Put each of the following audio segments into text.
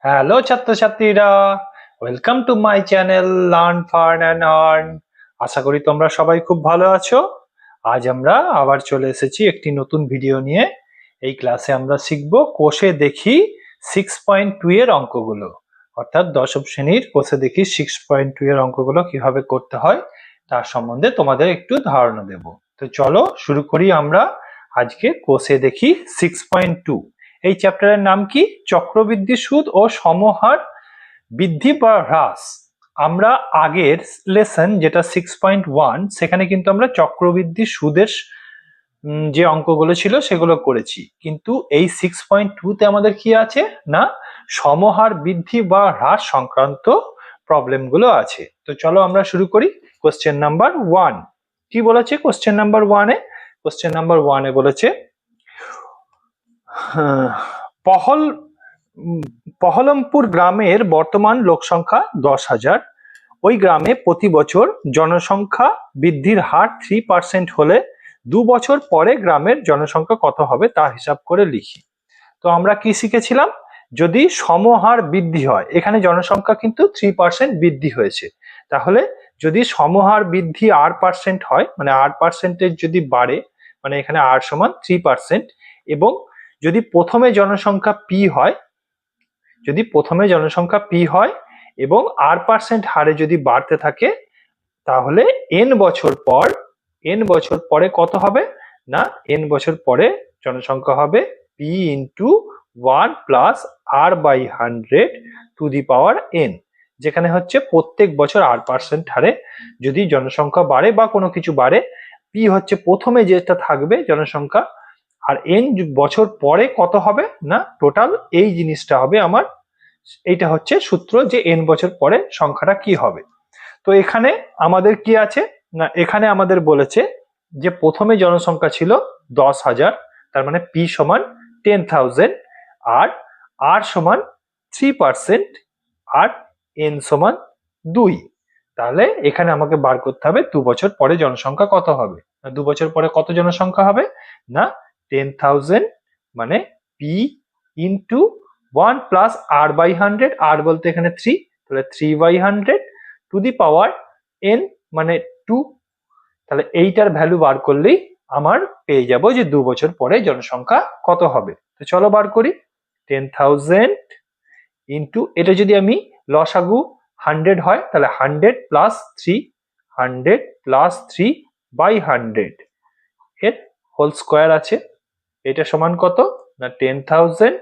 Hello ছাত্রছাত্রীরা, welcome to my channel learn fern and earn. আশা করি তোমরা সবাই খুব ভালো আছো। আজ আমরা আবার চলে এসেছি একটি নতুন ভিডিও নিয়ে। এই ক্লাসে আমরা শিখব কোষে দেখি 6.2 এর অঙ্কগুলো, অর্থাৎ দশম শ্রেণীর কোষে দেখি 6.2 এর অঙ্কগুলো কিভাবে করতে হয় তার সম্বন্ধে তোমাদের একটু ধারণা দেব। তো চলো শুরু করি আমরা আজকে কোষে দেখি 6.2। এই চ্যাপ্টারের নাম কি? চক্রবৃদ্ধি সুদ ও সমহার বৃদ্ধি বা হ্রাস। আমরা আগের লেসন যেটা 6.1 সেখানে কিন্তু আমরা চক্রবৃদ্ধি সুদের যে অঙ্কগুলো ছিল সেগুলো করেছি, কিন্তু এই 6.2 তে আমাদের কি আছে না সমহার বৃদ্ধি বা হ্রাস সংক্রান্ত প্রবলেম গুলো আছে। তো চলো আমরা শুরু করি। কোশ্চেন নাম্বার 1 কি বলেছে? কোশ্চেন নাম্বার 1-এ বলেছে পহলমপুর গ্রামের বর্তমান লোকসংখ্যা 10,000। ওই গ্রামে প্রতি বছর জনসংখ্যা বৃদ্ধির হার 3% হলে 2 বছর পরে গ্রামের জনসংখ্যা কত হবে তা হিসাব করে লিখি। তো আমরা কি শিখেছিলাম? যদি সমহার বৃদ্ধি হয়, এখানে জনসংখ্যা কিন্তু 3% বৃদ্ধি হয়েছে, তাহলে যদি সমহার বৃদ্ধি r% হয়, মানে r% যদি বাড়ে, মানে এখানে r সমান 3%, এবং যদি প্রথমে জনসংখ্যা p হয়, এবং r% হারে যদি বাড়তে থাকে, তাহলে n বছর পরে কত হবে না n বছর পরে জনসংখ্যা হবে p into 1 plus r/100 two the power n, যেখানে হচ্ছে প্রত্যেক বছর r% হারে যদি জনসংখ্যা বাড়ে বা কোনো কিছু বাড়ে, p হচ্ছে প্রথমে যেটা থাকবে জনসংখ্যা, আর n বছর পরে কত হবে না টোটাল এই জিনিসটা হবে আমার। এইটা হচ্ছে সূত্র যে n বছর পরে সংখ্যাটা কি হবে। তো এখানে আমাদের কি আছে না, এখানে আমাদের বলেছে যে প্রথমে জনসংখ্যা ছিল 10,000, তার মানে p সমান 10,000, আর r সমান 3%, আর n সমান 2। তাহলে এখানে আমাকে বার করতে হবে 2 বছর পরে জনসংখ্যা কত হবে। 2 বছর পরে কত জনসংখ্যা হবে না 10,000, মানে p into 1 plus r/100, r বলতে এখানে 3, তাহলে 3/100 টু দি পাওয়ার n মানে 2। তাহলে এইটার ভ্যালু বার করলেই আমার পেয়ে যাব যে 2 বছর পরে জনসংখ্যা কত হবে। তো চলো বার করি। 10,000 ইন্টু, এটা যদি আমি লসাগু 100 হয়, তাহলে 100 প্লাস 3 বাই 100 এর হোল স্কোয়ার আছে, এটা সমান কত না 10,000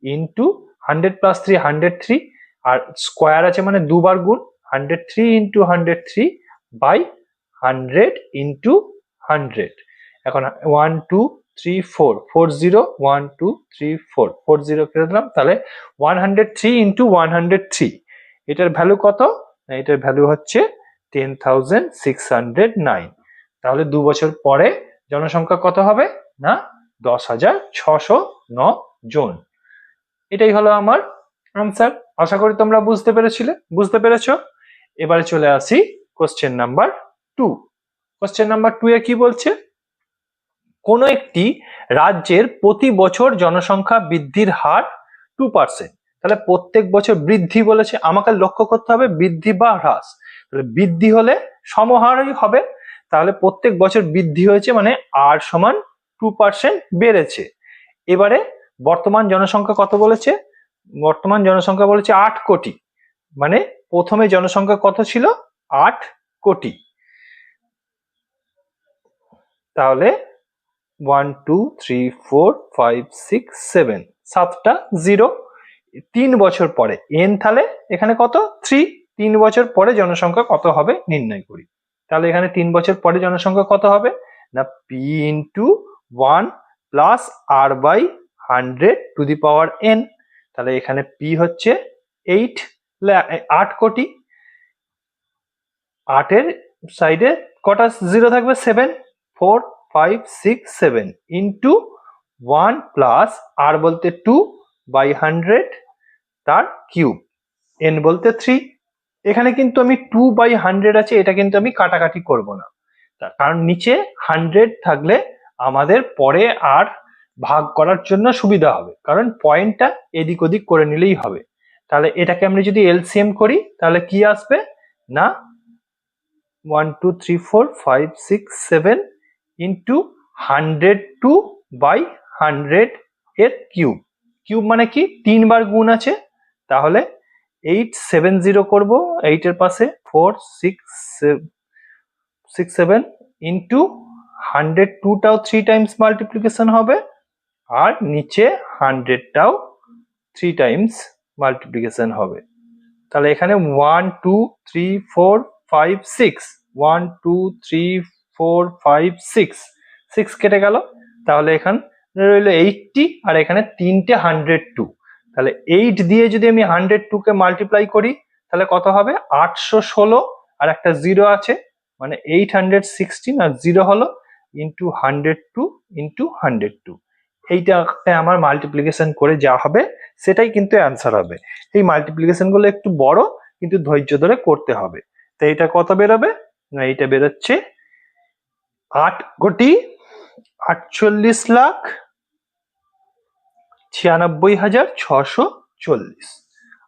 ইন্টু 100 প্লাস 3 103, আর স্কোয়ার আছে মানে দুবার গুণ, 103 ইন্টু 103 বাই 100 ইন্টু 100। এখন 1 2 3 4 40 1 2 3 4 40 কেটে দিলাম, তাহলে 103 ইন্টু 103, এটার ভ্যালু কত? এটার ভ্যালু হচ্ছে 10,609। তাহলে 2 বছর পরে জনসংখ্যা কত হবে না 10,609 জন। এটাই হলো আমার আনসার। আশা করি তোমরা বুঝতে পেরেছো। এবারে চলে আসি কোশ্চেন নাম্বার 2। কোশ্চেন নাম্বার 2 এ কি বলছে? কোন একটি রাজ্যের প্রতি বছর জনসংখ্যা বৃদ্ধির হার 2%। তাহলে প্রত্যেক বছর বৃদ্ধি বলেছে, আমাকে লক্ষ্য করতে হবে বৃদ্ধি বা হ্রাস। তাহলে বৃদ্ধি হলে সমহারই হবে, তাহলে প্রত্যেক বছর বৃদ্ধি হয়েছে মানে r সমান 2% বেড়েছে। এবারে বর্তমান জনসংখ্যা কত বলেছে? বর্তমান জনসংখ্যা বলেছে 8 কোটি, মানে প্রথমে জনসংখ্যা কত ছিল 8 কোটি। তাহলে 1 2 3 4 5 6 7 সাতটা জিরো। 3 বছর পরে n, তাহলে এখানে কত 3, 3 বছর পরে জনসংখ্যা কত হবে নির্ণয় করি। তাহলে এখানে 3 বছর পরে জনসংখ্যা কত হবে না p into 1 plus r/100 two the power n। তাহলে এখানে p হচ্ছে 8 কোটি, 8 এর সাইডে কটা জিরো থাকবে 7, 4 5 6 7 ইন্টু 1 প্লাস r বলতে 2 বাই 100 তার কিউব, n বলতে 3। এখানে কিন্তু আমি 2 বাই 100 আছে, এটা কিন্তু আমি কাটাকাটি করব না, কারণ নিচে 100 থাকলে আমাদের পরে আর ভাগ করার জন্য সুবিধা হবে, কারণ পয়েন্টটা এদিক ওদিক করে নিলেই হবে। তাহলে এটাকে আমরা যদি এলসিএম করি তাহলে কি আসবে না 1 2 3 4 5 6 7 ইন্টু 102/100 এর কিউব। কিউব মানে কি 3 বার গুণ আছে, তাহলে 870 করব, 8 এর পাশে 4 6 7 ইন্টু 102টাও 3 টাইমস মাল্টিপ্লিকেশন হবে, আর নিচে 100টাও 3 টাইমস মাল্টিপ্লিকেশন হবে। তাহলে এখানে 1 2 3 4 5 6 1 2 3 4 5 6 6 কেটে গেল, তাহলে এখানে রইল 80 আর এখানে তিনটে 102। তাহলে 8 দিয়ে যদি আমি 102 কে মাল্টিপ্লাই করি তাহলে কত হবে 816, আর একটা 0 আছে মানে 816, আর 0 হলো ইন্টু 102 ইন্টু 102। এইটাকে আমার মাল্টিপ্লিকেশন করে যা হবে সেটাই কিন্তু অ্যান্সার হবে। এই মাল্টিপ্লিকেশন গুলো একটু বড়, কিন্তু ধৈর্য ধরে করতে হবে। তো এটা কত বেরোবে না, এইটা বেরোচ্ছে 8,48,96,640।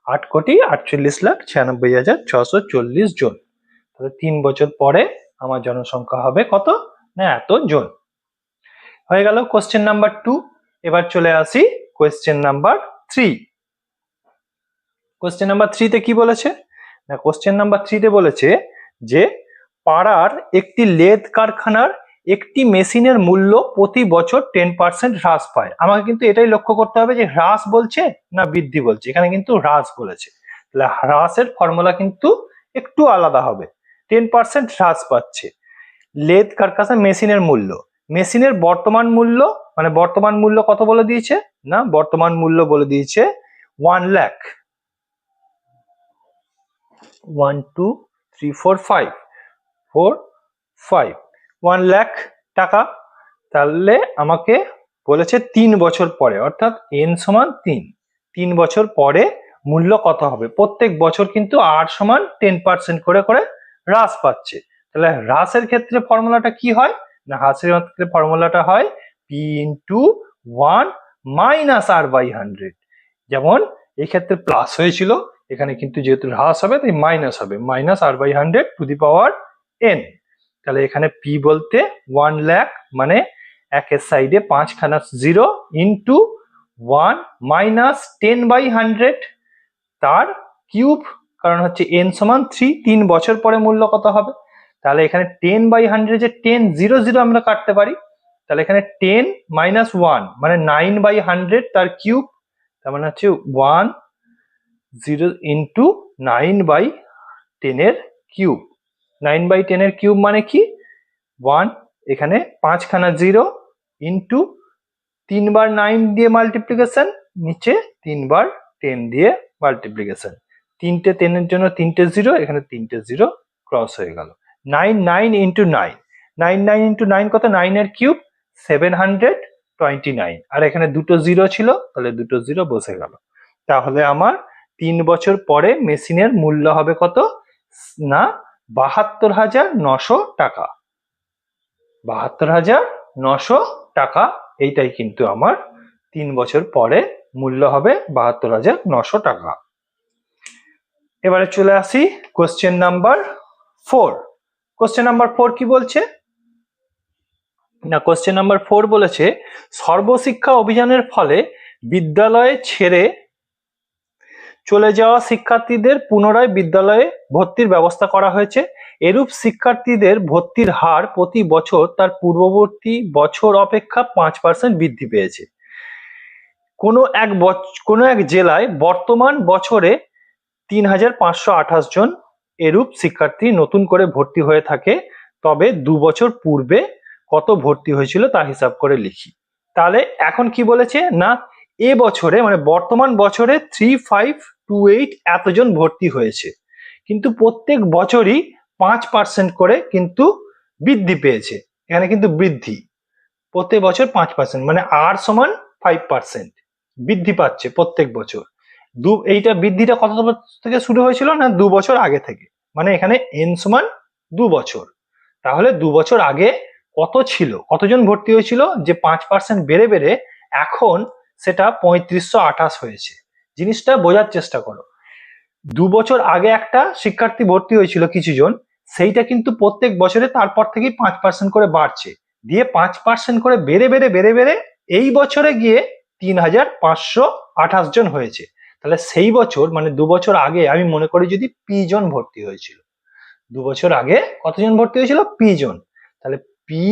8,48,96,640 জন। তাহলে 3 বছর পরে আমার জনসংখ্যা হবে কত না এত জন। হয়ে গেল কোশ্চেন নাম্বার 2। এবার চলে আসি কোশ্চেন নাম্বার 3। কোশ্চেন নাম্বার 3 তে কি বলেছে না, কোশ্চেন নাম্বার 3 তে বলেছে যে পাড়ার একটি লেদ কারখানার একটি মেশিনের মূল্য প্রতি বছর 10% হ্রাস পায়। আমাকে কিন্তু এটাই লক্ষ্য করতে হবে যে হ্রাস বলছে না বৃদ্ধি বলছে। এখানে কিন্তু হ্রাস বলেছে, তাহলে হ্রাসের ফর্মুলা কিন্তু একটু আলাদা হবে। 10% হ্রাস পাচ্ছে। লেদ কারখানা মেশিনের মূল্য, মেশিনের বর্তমান মূল্য মানে বর্তমান মূল্য কত বলে দিয়েছে না, বর্তমান মূল্য বলে দিয়েছে 1 লাখ। 1 2 3 4 5 4 5 1 লাখ টাকা। তাহলে আমাকে বলেছে 3 বছর পরে, অর্থাৎ n সমান 3 বছর পরে মূল্য কত হবে। প্রত্যেক বছর কিন্তু r সমান 10% করে করে হ্রাস পাচ্ছে। তাহলে হ্রাসের ক্ষেত্রে ফর্মুলাটা কি হয় না, হ্রাসের ক্ষেত্রে ফর্মুলাটা হয় p ইন্টু 1 মাইনাস r/100। যেমন এই ক্ষেত্রে প্লাস হয়েছিল, এখানে কিন্তু যেহেতু হ্রাস হবে তাই মাইনাস হবে, minus r/100 two the power n। তাহলে এখানে p বলতে 1 লাখ মানে একের সাইডে 5খানা 0 ইন্টু 1 মাইনাস 10/100 তার কিউব, কারণ হচ্ছে n সমান 3 বছর পরে মূল্য কত হবে। তাহলে এখানে 10/100 যে 10 0 0 আমরা কাটতে পারি, তাহলে এখানে 10 মাইনাস 1 মানে 9/100 তার কিউব, তার মানে হচ্ছে 1 0 ইন্টু 9/10 এর কিউব। 9/10 এর কিউব মানে কি 1, এখানে 5খানা 0 ইন্টু 3 বার 9 দিয়ে মাল্টিপ্লিকেশন, নিচে 3 বার 10 দিয়ে মাল্টিপ্লিকেশন। 3টে 10 এর জন্য 3টে 0, এখানে 3টে 0 ক্রস হয়ে গেল। 9 ইন্টু 9 9 ইন্টু 9 কত, 9 এর কিউব 729, আর এখানে দুটো 0 ছিল তাহলে দুটো 0 বসে গেল। তাহলে আমার 3 বছর পরে মেশিনের মূল্য হবে কত না 72,900 টাকা। 72,900 টাকা, এইটাই কিন্তু আমার 3 বছর পরে মূল্য হবে 72,900 টাকা। এবারে চলে আসি কোশ্চেন নাম্বার 4। কোশ্চেন নাম্বার 4 কি বলছে না, কোশ্চেন নাম্বার 4 বলেছে সর্বশিক্ষা অভিযানের ফলে বিদ্যালয়ে ছেড়ে চলে যাওয়া শিক্ষার্থীদের পুনরায় বিদ্যালয়ে ভর্তির ব্যবস্থা করা হয়েছে। এরূপ শিক্ষার্থীদের ভর্তির হার প্রতি বছর তার পূর্ববর্তী বছর অপেক্ষা 5% বৃদ্ধি পেয়েছে। কোনো এক জেলায় বর্তমান বছরে 3,528 জন এরূপ শিক্ষার্থী নতুন করে ভর্তি হয়ে থাকে, তবে 2 বছর পূর্বে কত ভর্তি হয়েছিল তা হিসাব করে লিখি। তাহলে এখন কি বলেছে না, এ বছরে মানে বর্তমান বছরে 3,528 এতজন ভর্তি হয়েছে, কিন্তু প্রত্যেক বছরই 5% করে কিন্তু বৃদ্ধি পেয়েছে। এখানে কিন্তু বৃদ্ধি প্রত্যেক বছর 5%, মানে r সমান 5% বৃদ্ধি পাচ্ছে প্রত্যেক বছর। এইটা বৃদ্ধিটা কত থেকে শুরু হয়েছিল না 2 বছর আগে থেকে, মানে এখানে n সমান 2 বছর। তাহলে 2 বছর আগে কত ছিল, কতজন ভর্তি হয়েছিল যে 5% বেড়ে এখন সেটা 3,528 হয়েছে। জিনিসটা বোঝার চেষ্টা করো, 2 বছর আগে একটা শিক্ষার্থী ভর্তি হয়েছিল কিছু জন, সেইটা কিন্তু প্রত্যেক বছরে তারপর থেকেই 5% করে বাড়ছে, দিয়ে 5% করে বেড়ে বেড়ে বেড়ে বেড়ে এই বছরে গিয়ে 3528 জন হয়েছে। তাহলে সেই বছর মানে 2 বছর আগে আমি মনে করি যদি পি জন ভর্তি হয়েছিল, 2 বছর আগে কতজন ভর্তি হয়েছিল? পি জন। তাহলে পি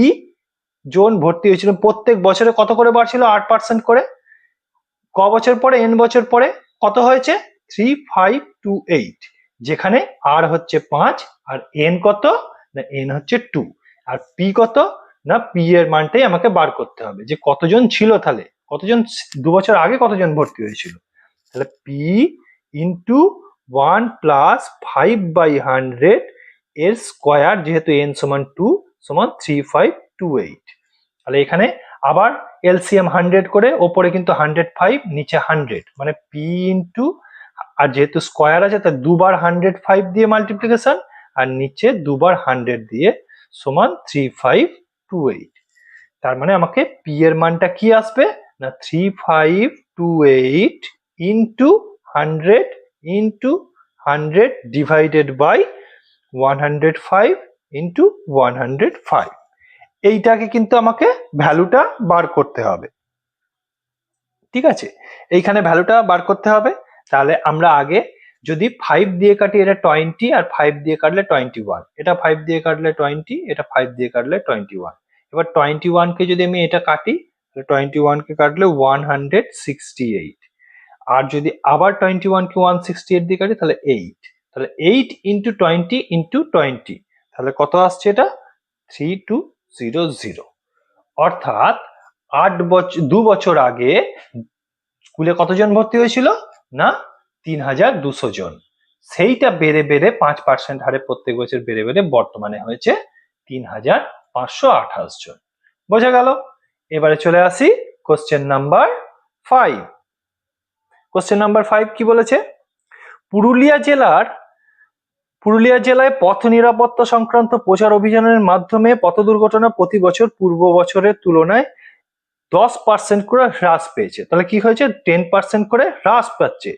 জন ভর্তি হয়েছিল, প্রত্যেক বছরে কত করে বাড়ছিল? 8% করে। ক বছর পরে? এন বছর পরে কত হয়েছে? 3528, যেখানে আর হচ্ছে 5 আর এন কত? না এন হচ্ছে 2, আর পি কত? না পি এর মানটাই আমাকে বার করতে হবে, যে কতজন ছিল, তাহলে কতজন 2 বছর আগে কতজন ভর্তি হয়েছিল। তাহলে পি ইন্টু 1 প্লাস 5/100 এর স্কোয়ার, যেহেতু এন সমান 2 সমান 3528। তাহলে এখানে আবার এলসিএম 100 করে, ওপরে কিন্তু 105 নিচে 100, মানে পি ইন্টু, আর যেহেতু স্কোয়ার আছে তাই দুবার 105 দিয়ে মাল্টিপ্লিকেশন, আর নিচে দুবার 100 দিয়ে সমান 3528। তার মানে আমাকে পি এর মানটা কি আসবে? না 3528 into 100 into 100 divided by 105 into 105। এইটাকে কিন্তু আমাকে ভ্যালুটা বার করতে হবে, ঠিক আছে? এইখানে ভ্যালুটা বার করতে হবে। তাহলে আমরা আগে যদি 5 দিয়ে কাটি, এটা 20, আর 5 দিয়ে কাটলে 21, এটা 5 দিয়ে কাটলে 20, এটা 5 দিয়ে কাটলে 21। এবার 21 কে যদি আমি এটা কাটি, তাহলে 21 কে কাটলে 168, আর যদি আবার 21 কে 168 দিয়ে কাটি তাহলে 8, তাহলে 8 ইন্টু 20 ইন্টু 20, তাহলে কত আসছে? এটা 3200। অর্থাৎ 2 বছর আগে স্কুলে কতজন ভর্তি হয়েছিল? না 3200 জন। সেইটা বেড়ে বেড়ে 5% হারে প্রত্যেক বছর বেড়ে বেড়ে বর্তমানে হয়েছে 3528 জন। বোঝা গেল? এবারে চলে আসি কোশ্চেন নাম্বার 5। কোশ্চেন নাম্বার 5 কি বলেছে? পুরুলিয়া জেলায় পথ নিরাপত্তা সংক্রান্ত প্রচার অভিযানের মাধ্যমে পথ দুর্ঘটনা প্রতি বছর পূর্ব বছরের তুলনায় 10% করে হ্রাস পেয়েছে। তাহলে কি হয়েছে? 10% করে হ্রাস পাচ্ছে,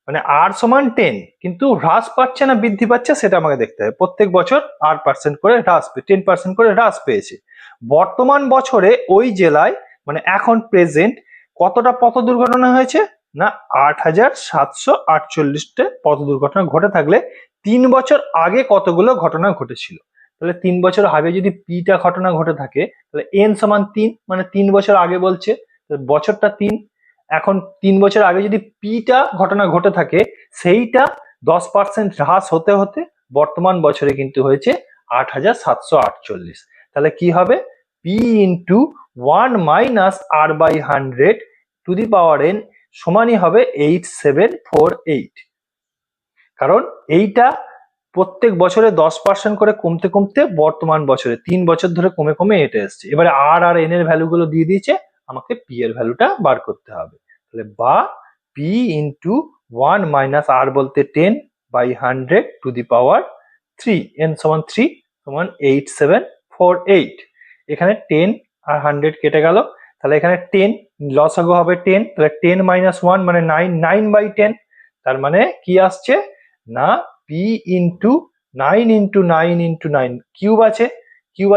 মানে আর সমান 10, কিন্তু হ্রাস পাচ্ছে না বৃদ্ধি পাচ্ছে সেটা আমাকে দেখতে হবে। প্রত্যেক বছর 8% করে হ্রাস 10% করে হ্রাস পেয়েছে। বর্তমান বছরে ওই জেলায় মানে এখন প্রেজেন্ট কতটা পথ দুর্ঘটনা হয়েছে? না 8748টা পথ দুর্ঘটনা ঘটে থাকলে 3 বছর আগে কতগুলো ঘটনা ঘটেছিল। তাহলে 3 বছর আগে যদি পিটা ঘটনা ঘটে থাকে তাহলে এন সমান 3, মানে 3 বছর আগে বলছে, বছরটা 3। এখন 3 বছর আগে যদি পিটা ঘটনা ঘটে থাকে, সেইটা 10% হ্রাস হতে হতে বর্তমান বছরে কিন্তু হয়েছে 8748। তাহলে কি হবে? P into 1 minus r by 100 to the power n সমানই হবে 8748। কারণ এইটা প্রত্যেক বছরে 10% করে কমতে কমতে বর্তমান বছরে 3 বছর ধরে কমে কমে এটা এসছে। এবারে আর আর এন এর ভ্যালু গুলো দিয়ে দিয়েছে, আমাকে পি এর ভ্যালুটা বার করতে হবে। তাহলে বা পি ইন্টু 1 মাইনাস আর বলতে 10 by 100 to the power 3, n সমান 3 সমান 8748। এখানে 10 আর 100 কেটে গেল, তাহলে এখানে 10 লসাগু হবে 10, তাহলে 10 মাইনাস 1 মানে 9, 9/10। তার মানে কি আসছে? না P into 9 into 9 into 9 cube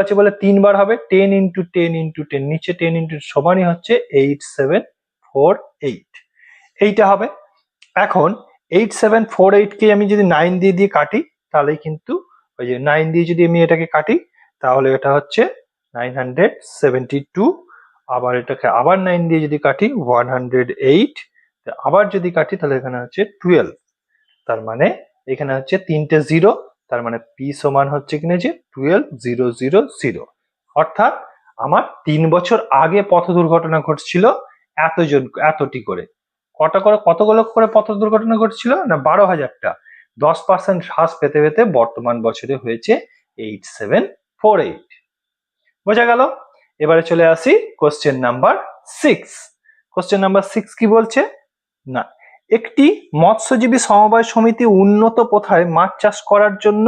আছে বলে 3 বার হবে, 10 ইন্টু 10 ইন্টু 10 নিচে 10 ইন্টু সমানই হচ্ছে 8748। এইটা হবে। এখন 8748 কে আমি যদি 9 দিয়ে দিয়ে কাটি তাহলে কিন্তু ওই যে 9 দিয়ে যদি আমি এটাকে কাটি তাহলে এটা হচ্ছে 972, আবার এটাকে আবার 9 দিয়ে যদি কাটি 108, আবার যদি কাটি তাহলে এখানে হচ্ছে 12। তার মানে এখানে হচ্ছে 3টে 0, তার মানে পি সমান হচ্ছে কিনা যে 12000। অর্থাৎ আমার 3 বছর আগে পথ দুর্ঘটনা ঘটছিল এতটি করে। কতগুলো করে পথ দুর্ঘটনা ঘটছিল? না 12,000টা। 10% হ্রাস পেতে পেতে বর্তমান বছরে হয়েছে 8748। বোঝা গেল? এবারে চলে আসি কোশ্চেন নাম্বার 6। কোশ্চেন নাম্বার 6 কি বলছে? না একটি মৎস্যজীবী সমবায় সমিতি উন্নত প্রথায় মাছ চাষ করার জন্য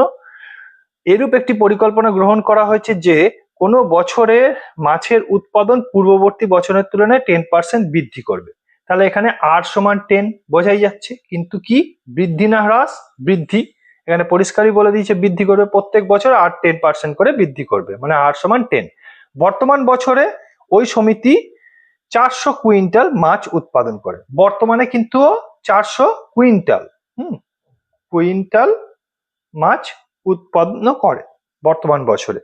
এরূপ একটি পরিকল্পনা গ্রহণ করা হয়েছে যে কোনো বছরে মাছের উৎপাদন পূর্ববর্তী বছরের তুলনায় 10% বৃদ্ধি করবে। তাহলে এখানে আর সমান 10 বোঝাই যাচ্ছে, কিন্তু কি বৃদ্ধি না হ্রাস? বৃদ্ধি। এখানে পরিষ্কারই বলে দিয়েছে বৃদ্ধি করবে, প্রত্যেক বছর আর 10% করে বৃদ্ধি করবে, মানে আর সমান 10। বর্তমান বছরে ওই সমিতি 400 কুইন্টাল মাছ উৎপাদন করে। বর্তমানে কিন্তু 400 কুইন্টাল কুইন্টাল মাছ উৎপাদন করে বর্তমান বছরে।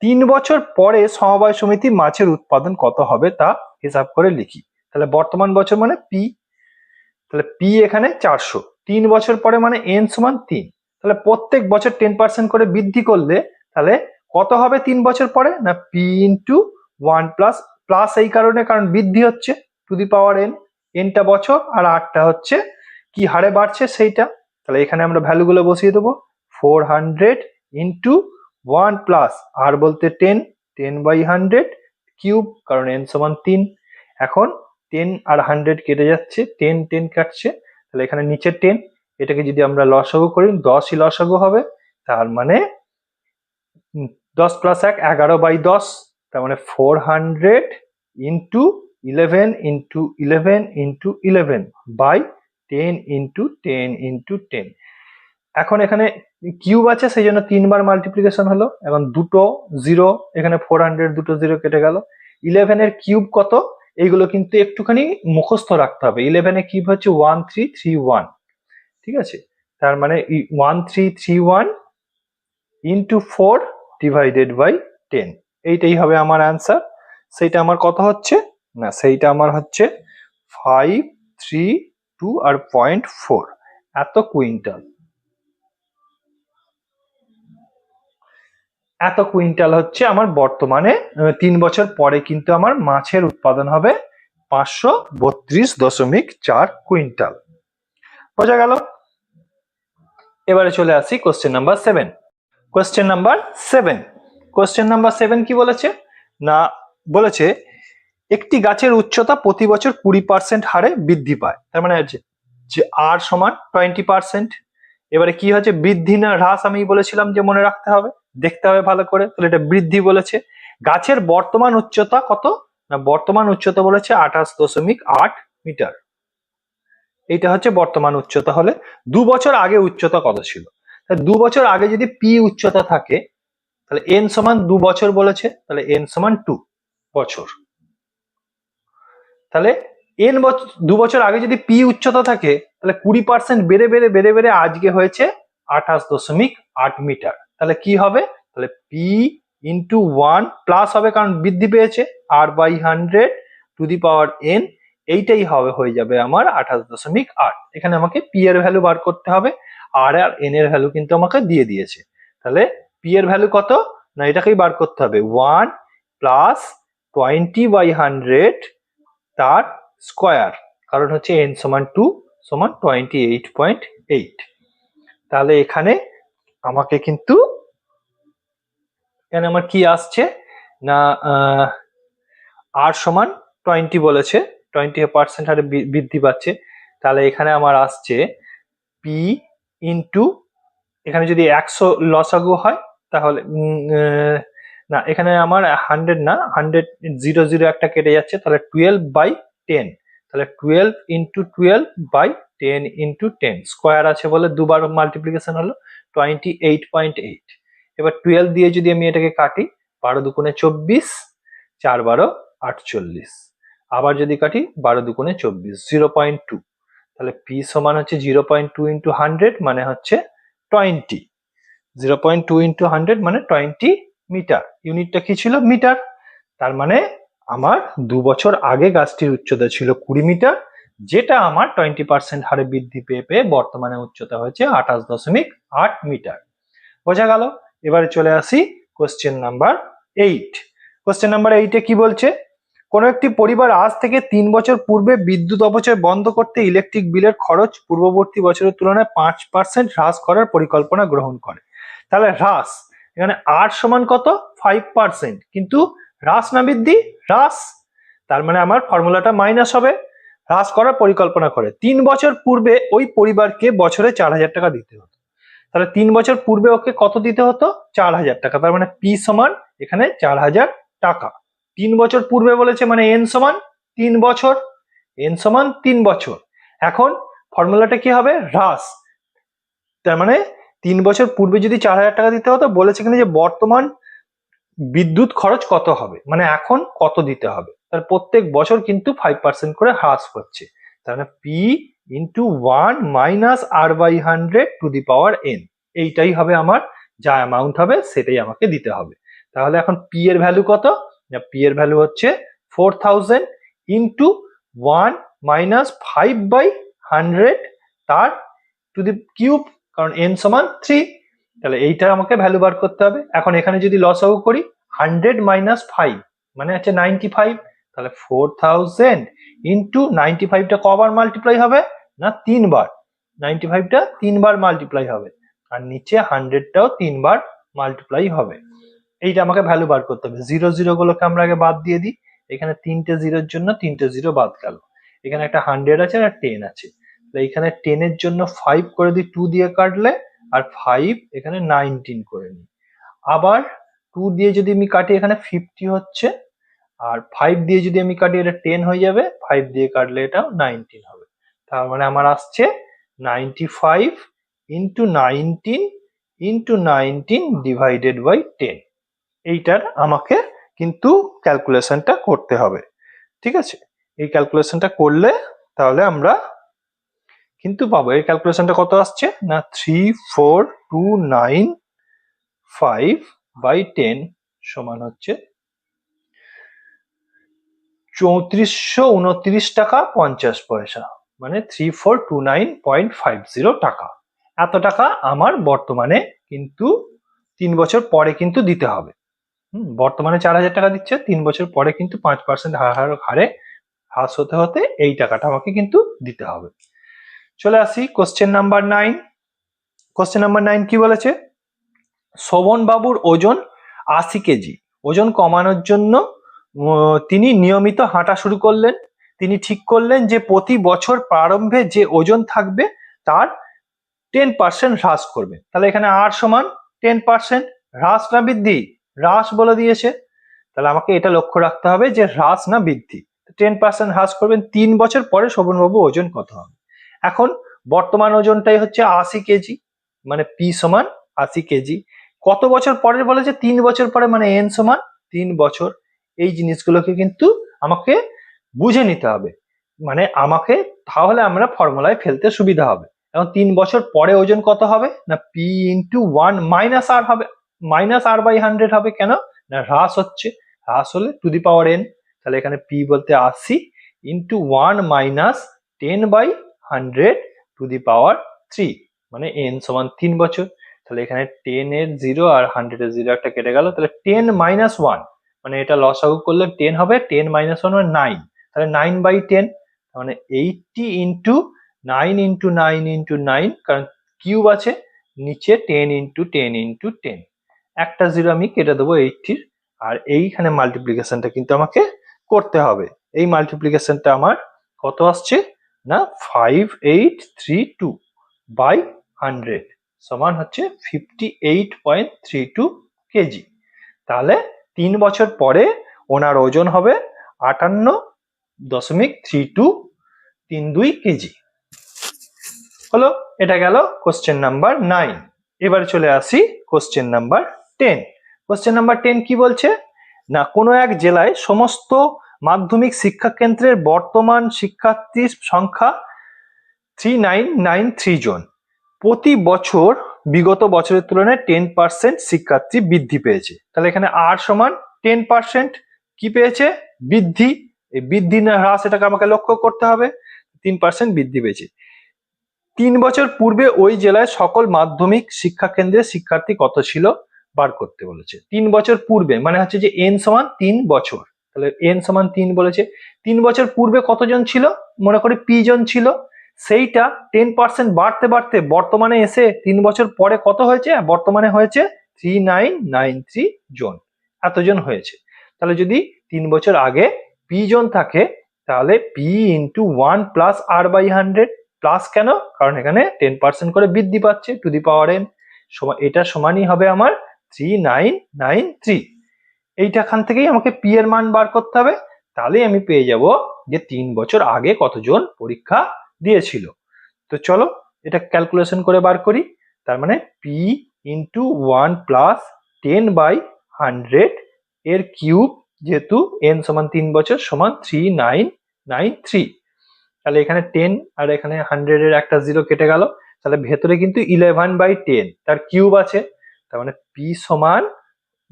3 বছর পরে সমবায় সমিতি মাছের উৎপাদন কত হবে তা হিসাব করে লিখি। তাহলে বর্তমান বছর মানে পি, তাহলে পি এখানে 400, 3 বছর পরে মানে এন সমান 3। তাহলে প্রত্যেক বছর 10% করে বৃদ্ধি করলে তাহলে কত হবে 3 বছর পরে? না পি ইন্টু 1 প্লাস, প্লাস এই কারণে কারণ বৃদ্ধি হচ্ছে টু দি পাওয়ার এন, এনটা বছর আর আরটা হচ্ছে কি হারে বাড়ছে সেইটা। তাহলে এখানে আমরা ভ্যালুগুলো বসিয়ে দেবো, 400 ইন্টু 1 প্লাস আর বলতে 10, 10/100 কিউব, কারণ এন সমান 3। এখন 10 আর 100 কেটে যাচ্ছে, 10 10 কাটছে, তাহলে এখানে নিচে 10, এটাকে যদি আমরা লসাগু করি 10ই লসাগু হবে, তার মানে 10 প্লাস 1 11/10, তার মানে 400 into 11 into 11 into 11 by 10 into 10 into 10। এখন এখানে কিউব আছে সেই জন্য 3 বার মাল্টিপ্লিকেশন হলো, এখন দুটো জিরো, এখানে 400 দুটো জিরো কেটে গেল। 11 এর কিউব কত? এইগুলো কিন্তু একটুখানি মুখস্থ রাখতে হবে। 11 এর কিউব হচ্ছে 1331, ঠিক আছে? তার মানে 1331 ইন্টু 4 ডিভাইডেড বাই 10, এইটাই হবে আমার অ্যান্সার। সেইটা আমার কত হচ্ছে? না সেইটা আমার হচ্ছে 532 আর 0.4 এত কুইন্টাল। এত কুইন্টাল হচ্ছে আমার বর্তমানে। 3 বছর পরে কিন্তু আমার মাছের উৎপাদন হবে 532.4 কুইন্টাল। বোঝা গেল? এবারে চলে আসি question number 7। Question number 7, question number 7 কি বলেছে? না বলেছে একটি গাছের উচ্চতা প্রতি বছর 20% হারে বৃদ্ধি পায়, তার মানে যে আর সমান 20%। এবারে কি হচ্ছে বৃদ্ধি না হ্রাস? আমি বলেছিলাম যে মনে রাখতে হবে, দেখতে হবে ভালো করে। তাহলে এটা বৃদ্ধি বলেছে। গাছের বর্তমান উচ্চতা কত? না বর্তমান উচ্চতা বলেছে 28.8 মিটার। এইটা হচ্ছে বর্তমান উচ্চতা হলে 2 বছর আগে উচ্চতা কত ছিল? 2 বছর আগে যদি পি উচ্চতা থাকে তাহলে এন সমান 2 বছর বলেছে, তাহলে এন সমান 2 বছর। তাহলে এন বছর 2 বছর আগে যদি পি উচ্চতা থাকে তাহলে 20% বেড়ে বেড়ে বেড়ে বেড়ে আজকে হয়েছে 28.8 মিটার। তাহলে কি হবে? তাহলে পি ইন্টু 1 প্লাস হবে কারণ বৃদ্ধি পেয়েছে r by 100 to the power n, এইটাই হবে হয়ে যাবে আমার 28.8। এখানে আমাকে পি এর ভ্যালু বার করতে হবে, আর আর এন এর ভ্যালু কিন্তু আমাকে দিয়ে দিয়েছে। তাহলে পি এর ভ্যালু কত? না এটাকেই বার করতে হবে, 1 প্লাস 20/100 তার স্কোয়ার, কারণ হচ্ছে n সমান 2 সমান 28.8। তাহলে এখানে আমাকে কিন্তু এখানে আমার কি আসছে না আর সমান 20 বলেছে, 20% হারে বৃদ্ধি পাচ্ছে। তাহলে এখানে আমার আসছে পি ইন্টু, এখানে যদি 100 লসাগু হয় তাহলে না এখানে আমার 100 না 100 0 0 একটা কেটে যাচ্ছে, তাহলে 12/10, তাহলে 12 ইন্টু 12 বাই 10 ইন্টু 10 স্কোয়ার আছে বলে দুবার মাল্টিপ্লিকেশন হলো 28.8। এবার 12 দিয়ে যদি আমি এটাকে কাটি 12 দুগুণে 24, 4 12 48, আবার যদি কাটি 12 দুগুণে 24, 0.2, তাহলে পি সমান হচ্ছে 0.2 ইন্টু 100 মানে হচ্ছে 20, 0.2 ইন্টু 100 মানে 20 মিটার। ইউনিটটা কি ছিল? মিটার। তার মানে আমার 2 বছর আগে গাছটির উচ্চতা ছিল 20 মিটার, যেটা আমার 20% হারে বৃদ্ধি পেয়ে পেয়ে বর্তমানে উচ্চতা হয়েছে 28.8 মিটার। বোঝা গেল? এবারে চলে আসি কোশ্চেন নাম্বার 8। কোশ্চেন নাম্বার 8 কি বলছে? কোন একটি পরিবার আজ থেকে 3 বছর পূর্বে বিদ্যুৎ অপচয় বন্ধ করতে ইলেকট্রিক বিলের খরচ পূর্ববর্তী বছরের তুলনায় 5% হ্রাস করার পরিকল্পনা গ্রহণ করে। তাহলে হ্রাস, এখানে আর সমান কত? 5%, কিন্তু হ্রাস না বৃদ্ধি? হ্রাস। তার মানে আমার ফর্মুলাটা মাইনাস হবে। হ্রাস করার পরিকল্পনা করে 3 বছর পূর্বে ওই পরিবারকে বছরে 4000 টাকা দিতে হতো, তাহলে 3 বছর পূর্বে ওকে কত দিতে হতো? 4000 টাকা। তার মানে পি সমান এখানে 4000 টাকা। 3 বছর পূর্বে বলেছে মানে এন সমান 3 বছর, n সমান 3 বছর। এখন ফর্মুলাটা কি হবে, হ্রাস, তার মানে 3 বছর পূর্বে যদি 4,000 টাকা দিতে হতো, বলেছে কিনা যে বর্তমান বিদ্যুৎ খরচ কত হবে, মানে এখন কত দিতে হবে, তার প্রত্যেক বছর কিন্তু 5% করে হ্রাস হচ্ছে। তার মানে p into 1 minus r by 100 to the power n, এইটাই হবে আমার যা অ্যামাউন্ট হবে সেটাই আমাকে দিতে হবে। তাহলে এখন p এর ভ্যালু কত, না p এর ভ্যালু হচ্ছে 4000 ইন্টু 1 মাইনাস 5 বাই 100 তার টু দি কিউব, কারণ n সমান 3। তাহলে এইটা আমাকে ভ্যালু বার করতে হবে। এখন এখানে যদি লসাগু করি 100 মাইনাস 5 মানে হচ্ছে 95, তাহলে 4000 ইন্টু 95টা কবার মাল্টিপ্লাই হবে, না 3 বার, 95টা 3 বার মাল্টিপ্লাই হবে, আর নিচে 100টাও 3 বার মাল্টিপ্লাই হবে। এইটা আমাকে ভ্যালু বার করতে হবে। জিরো জিরো গুলোকে আমরা আগে বাদ দিয়ে দিই, এখানে 3টে জিরোর জন্য 3টে জিরো বাদ গেল, এখানে একটা 100 আছে আর 10 আছে, এইখানে 10 এর জন্য 5 করে দিই 2 দিয়ে কাটলে, আর 5 এখানে 19 করে নিই, আবার 2 দিয়ে যদি আমি কাটি এখানে 50 হচ্ছে, আর 5 দিয়ে যদি আমি কাটি এটা 10 হয়ে যাবে, 5 দিয়ে কাটলে এটা 19 হবে। তার মানে আমার আসছে 95 ইন্টু 19 ইন্টু 19 ডিভাইডেড বাই 10। এইটার আমাকে কিন্তু ক্যালকুলেশনটা করতে হবে, ঠিক আছে? এই ক্যালকুলেশনটা করলে তাহলে আমরা কিন্তু পাবো। এই ক্যালকুলেশনটা কত আসছে, না 34295 বাই 10 সমান হচ্ছে 3429 টাকা 50 পয়সা, মানে 3429.50 টাকা। এত টাকা আমার বর্তমানে কিন্তু 3 বছর পরে কিন্তু দিতে হবে। বর্তমানে 4,000 টাকা দিচ্ছে, 3 বছর পরে কিন্তু 5% হারে হ্রাস হতে হতে এই টাকাটা আমাকে কিন্তু দিতে হবে। চলে আসি কোশ্চেন নাম্বার 9। কোশ্চেন নাম্বার 9 কি বলেছে, শোভন বাবুর ওজন 80 কেজি। ওজন কমানোর জন্য তিনি নিয়মিত হাঁটা শুরু করলেন। তিনি ঠিক করলেন যে প্রতি বছর প্রারম্ভে যে ওজন থাকবে তার 10% হ্রাস করবে। তাহলে এখানে আর সমান 10%, হ্রাস না বৃদ্ধি, হ্রাস বলে দিয়েছে, তাহলে আমাকে এটা লক্ষ্য রাখতে হবে যে হ্রাস না বৃদ্ধি। 10% হ্রাস করবেন, 3 বছর পরে শোভনবাবু ওজন কত হবে। এখন বর্তমান ওজনটাই হচ্ছে 80 কেজি, মানে পি সমান 80 কেজি। কত বছর পরে বলেছে, 3 বছর পরে, মানে এন সমান 3 বছর। এই জিনিসগুলোকে কিন্তু আমাকে বুঝে নিতে হবে, মানে আমাকে, তাহলে আমরা ফর্মুলায় ফেলতে সুবিধা হবে। এখন 3 বছর পরে ওজন কত হবে, না পি ইন্টু 1 মাইনাস আর হবে, মাইনাস আর বাই 100 হবে। কেন না হ্রাস হচ্ছে, হ্রাস হলে টু দি পাওয়ার n, তাহলে এখানে p বলতে 80 into 1 minus 10 by 100 to the power 3, মানে n সমান 3 বছর। তাহলে এখানে 10 এর 0 আর 100 এর 0 একটা কেটে গেল, তাহলে 10 মাইনাস 1, মানে এটা লসাগু করলে 10 হবে, 10 মাইনাস 1 মানে 9, তাহলে 9 বাই 10, মানে 80 ইন্টু 9 ইন্টু 9 ইন্টু 9, কারণ কিউব আছে, নিচে 10 ইন্টু 10 ইন্টু 10, একটা 0 আমি কেটে দেবো 80, আর এইখানে মাল্টিপ্লিকেশনটা কিন্তু আমাকে করতে হবে। এই মাল্টিপ্লিকেশনটা আমার কত আসছে, না 5832 বাই 100 সমান হচ্ছে 58.32 কেজি। তাহলে 3 বছর পরে ওনার ওজন হবে 58.3232 কেজি। হলো, এটা গেল কোশ্চেন নাম্বার 9। এবার চলে আসি কোশ্চেন নাম্বার 10। কোশ্চেন নাম্বার 10 কি বলছে, না কোনো এক জেলায় সমস্ত মাধ্যমিক শিক্ষা কেন্দ্রের বর্তমান শিক্ষার্থীর সংখ্যা 3993 জন। প্রতি বছর বিগত বছরের তুলনায় 10% শিক্ষার্থী বৃদ্ধি পেয়েছে। তাহলে এখানে আর সমান 10% কি পেয়েছে, বৃদ্ধি। এই বৃদ্ধি না হ্রাস এটাকে আমাকে লক্ষ্য করতে হবে। 3% বৃদ্ধি পেয়েছে। 3 বছর পূর্বে ওই জেলায় সকল মাধ্যমিক শিক্ষা কেন্দ্রের শিক্ষার্থী কত ছিল বার করতে বলেছে। 3 বছর পূর্বে মানে হচ্ছে যে n সমান 3 বছর, তাহলে n সমান 3 বলেছে। 3 বছর পূর্বে কতজন ছিল, মনে করি p জন ছিল, সেইটা 10% বাড়তে বাড়তে বর্তমানে এসে 3 বছর পরে কত হয়েছে, বর্তমানে হয়েছে 3993 জন, এতজন হয়েছে। তাহলে যদি 3 বছর আগে p জন থাকে, তাহলে p into 1 plus r by 100, plus কেন, কারণ এখানে 10% করে বৃদ্ধি পাচ্ছে টু দি পাওয়ার n, এটা সমানই হবে আমার 3993। এইটাখান থেকেই আমাকে p এর মান বার করতে হবে, তাহলেই আমি পেয়ে যাব যে 3 বছর আগে কতজন পরীক্ষা দিয়েছিল। তো চলো এটা ক্যালকুলেশন করে বার করি। তার মানে পি ইন্টু 1 প্লাস 10/100 এর কিউব, যেহেতু n সমান 3 বছর, সমান 3993। তাহলে এখানে 10 আর এখানে 100 এর একটা 0 কেটে গেল, তাহলে ভেতরে কিন্তু 11/10 তার কিউব আছে। তার মানে পি সমান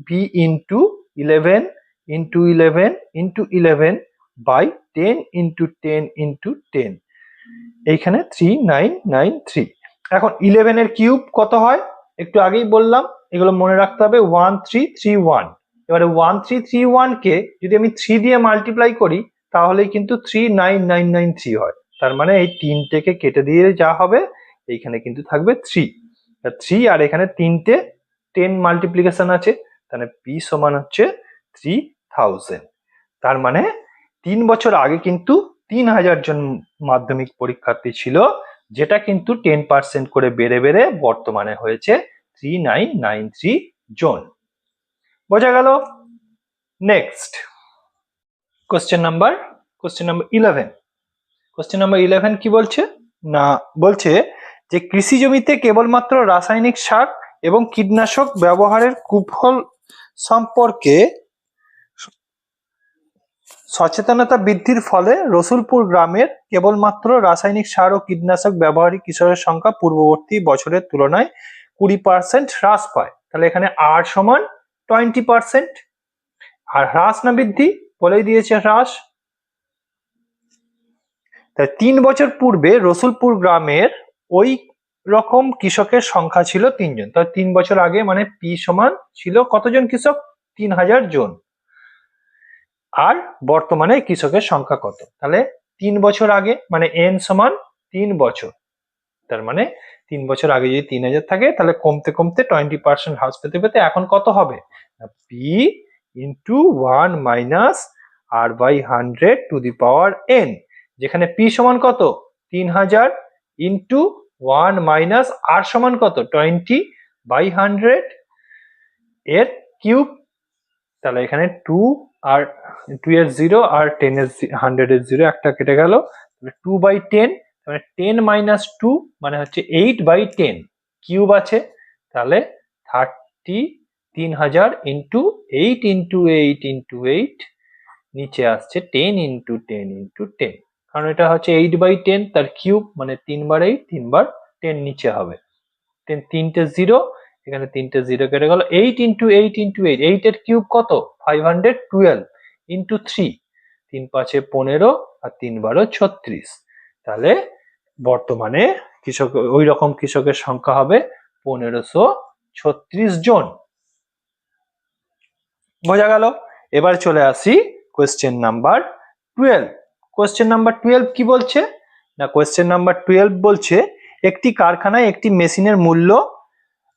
P into 11 into 11 into 11/10 into 10 into 10, এইখানে 3993। এখন 11 এর কিউব কত হয় একটু আগেই বললাম, এগুলো মনে রাখতে হবে। 1331। এবারে 1331 কে যদি আমি 3 দিয়ে মাল্টিপ্লাই করি তাহলেই কিন্তু 39993 হয়। তার মানে এই 3 থেকে কেটে দিয়ে যা হবে এইখানে কিন্তু থাকবে 3। 3 আর এখানে 3টে 10 মাল্টিপ্লিকেশন আছে, তাহলে পি সমান হচ্ছে 3000। তার মানে 3 বছর আগে কিন্তু 3000 জন মাধ্যমিক পরীক্ষার্থী ছিল, যেটা কিন্তু 10% করে বেড়ে বেড়ে বর্তমানে হয়েছে 3993 জন। বোঝা গেল? Next question number 11। Question number 11 কি বলছে না, বলছে যে কৃষি জমিতে কেবলমাত্র রাসায়নিক সার এবং কীটনাশক ব্যবহারের কুফল সম্পর্কে সচেতনতা বৃদ্ধির ফলে রসুলপুর গ্রামের কেবলমাত্র রাসায়নিক সার ও কীটনাশক ব্যবহারী কৃষকের সংখ্যা পূর্ববর্তী বছরের তুলনায় 20% হ্রাস পায়। তাহলে এখানে আর সমান 20%, আর হ্রাস না বৃদ্ধি বলেই দিয়েছে হ্রাস। তাই 3 বছর পূর্বে রসুলপুর গ্রামের ওই রকম কৃষকের সংখ্যা ছিল 3 জন। তাহলে 3 বছর আগে মানে পি সমান ছিল কতজন কৃষক? 3000 জন। আর বর্তমানে কৃষকের সংখ্যা কত? তাহলে 3 বছর আগে মানে n সমান 3 বছর। তার মানে 3 বছর আগে যদি 3000 থাকে তাহলে কমতে কমতে 20% হ্রাস পেতে পেতে এখন কত হবে? P into 1 minus r/100 two the power n, যেখানে পি সমান কত? 3000 ইন্টু 1 মাইনাস আর সমান কত? 20/100 এর কিউব। তাহলে এখানে 2 আর 2 এর 0 আর 10 এর 100 এর 0 একটা কেটে গেল, 2/10, মানে 10 মাইনাস 2 মানে হচ্ছে 8/10 কিউব আছে। তাহলে 3000 ইন্টু 8 ইন্টু 8 ইন্টু 8, নিচে আসছে 10 ইন্টু 10 ইন্টু 10, কারণ এটা হচ্ছে 8/10 তার কিউব, মানে 3 বার 8 3 বার 10 নিচে হবে। 3টে 0, এখানে 3টে 0 কেটে গেল। 8 ইন্টু 8 ইন্টু 8, 8 এর কিউব কত? 512 ইন্টু 3, 3 5 15 আর 3 12 36। তাহলে বর্তমানে কৃষক ওই রকম কৃষকের সংখ্যা হবে 1536 জন। বোঝা গেল? এবার চলে আসি কোয়েশ্চেন নাম্বার 12। কোয়েশ্চেন নাম্বার 12 কি বলছে না, কোয়েশ্চেন নাম্বার 12 বলছে একটি কারখানায় একটি মেশিনের মূল্য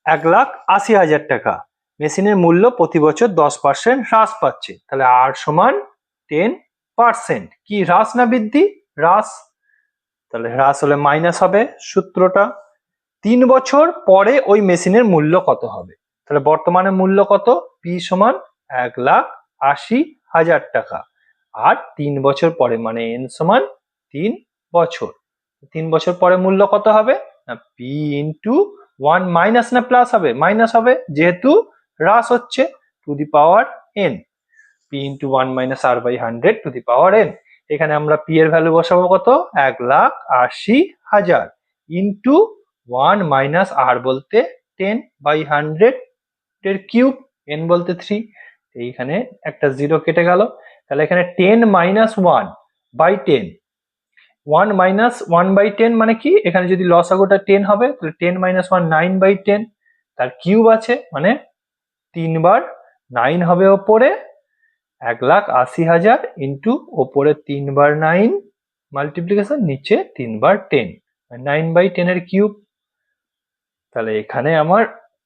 1,80,000 টাকা। মেশিনের মূল্য প্রতি বছর 10% হ্রাস পাচ্ছে। তাহলে আর সমান 10%। কি হ্রাস না বৃদ্ধি? হ্রাস। তাহলে হ্রাস হলে মাইনাস হবে সূত্রটা। 3 বছর পরে ওই মেশিনের মূল্য কত হবে? তাহলে বর্তমানে মূল্য কত? পি সমান 1,80,000 টাকা। আর 3 বছর পরে মানে এন সমান 3 বছর। 3 বছর পরে মূল্য কত হবে? না পি ইন্টু 1 মাইনাস না প্লাস হবে? মাইনাস হবে, যেহেতু হ্রাস হচ্ছে, two the power N. P into 1 minus r/100 two the power n. এখানে আমরা পি এর ভ্যালু বসাবো কত? 1,80,000 ইন্টু 1 মাইনাস আর বলতে 10/100 এর কিউব, এন বলতে 3, এইখানে একটা 0 কেটে গেল। তাহলে এখানে 10 মাইনাস 1/10, 1 মাইনাস 1/10 মানে কি? এখানে যদি লসাগুটা 10 হবে তাহলে 10 মাইনাস 1 9/10, তার কিউব আছে মানে 3 বার 9 হবে ওপরে, 1,80,000 ইন্টু ওপরে 3 বার 9 মাল্টিপ্লিকেশন, নিচে 3 বার 10, 9/10 এর কিউব। তাহলে এখানে আমার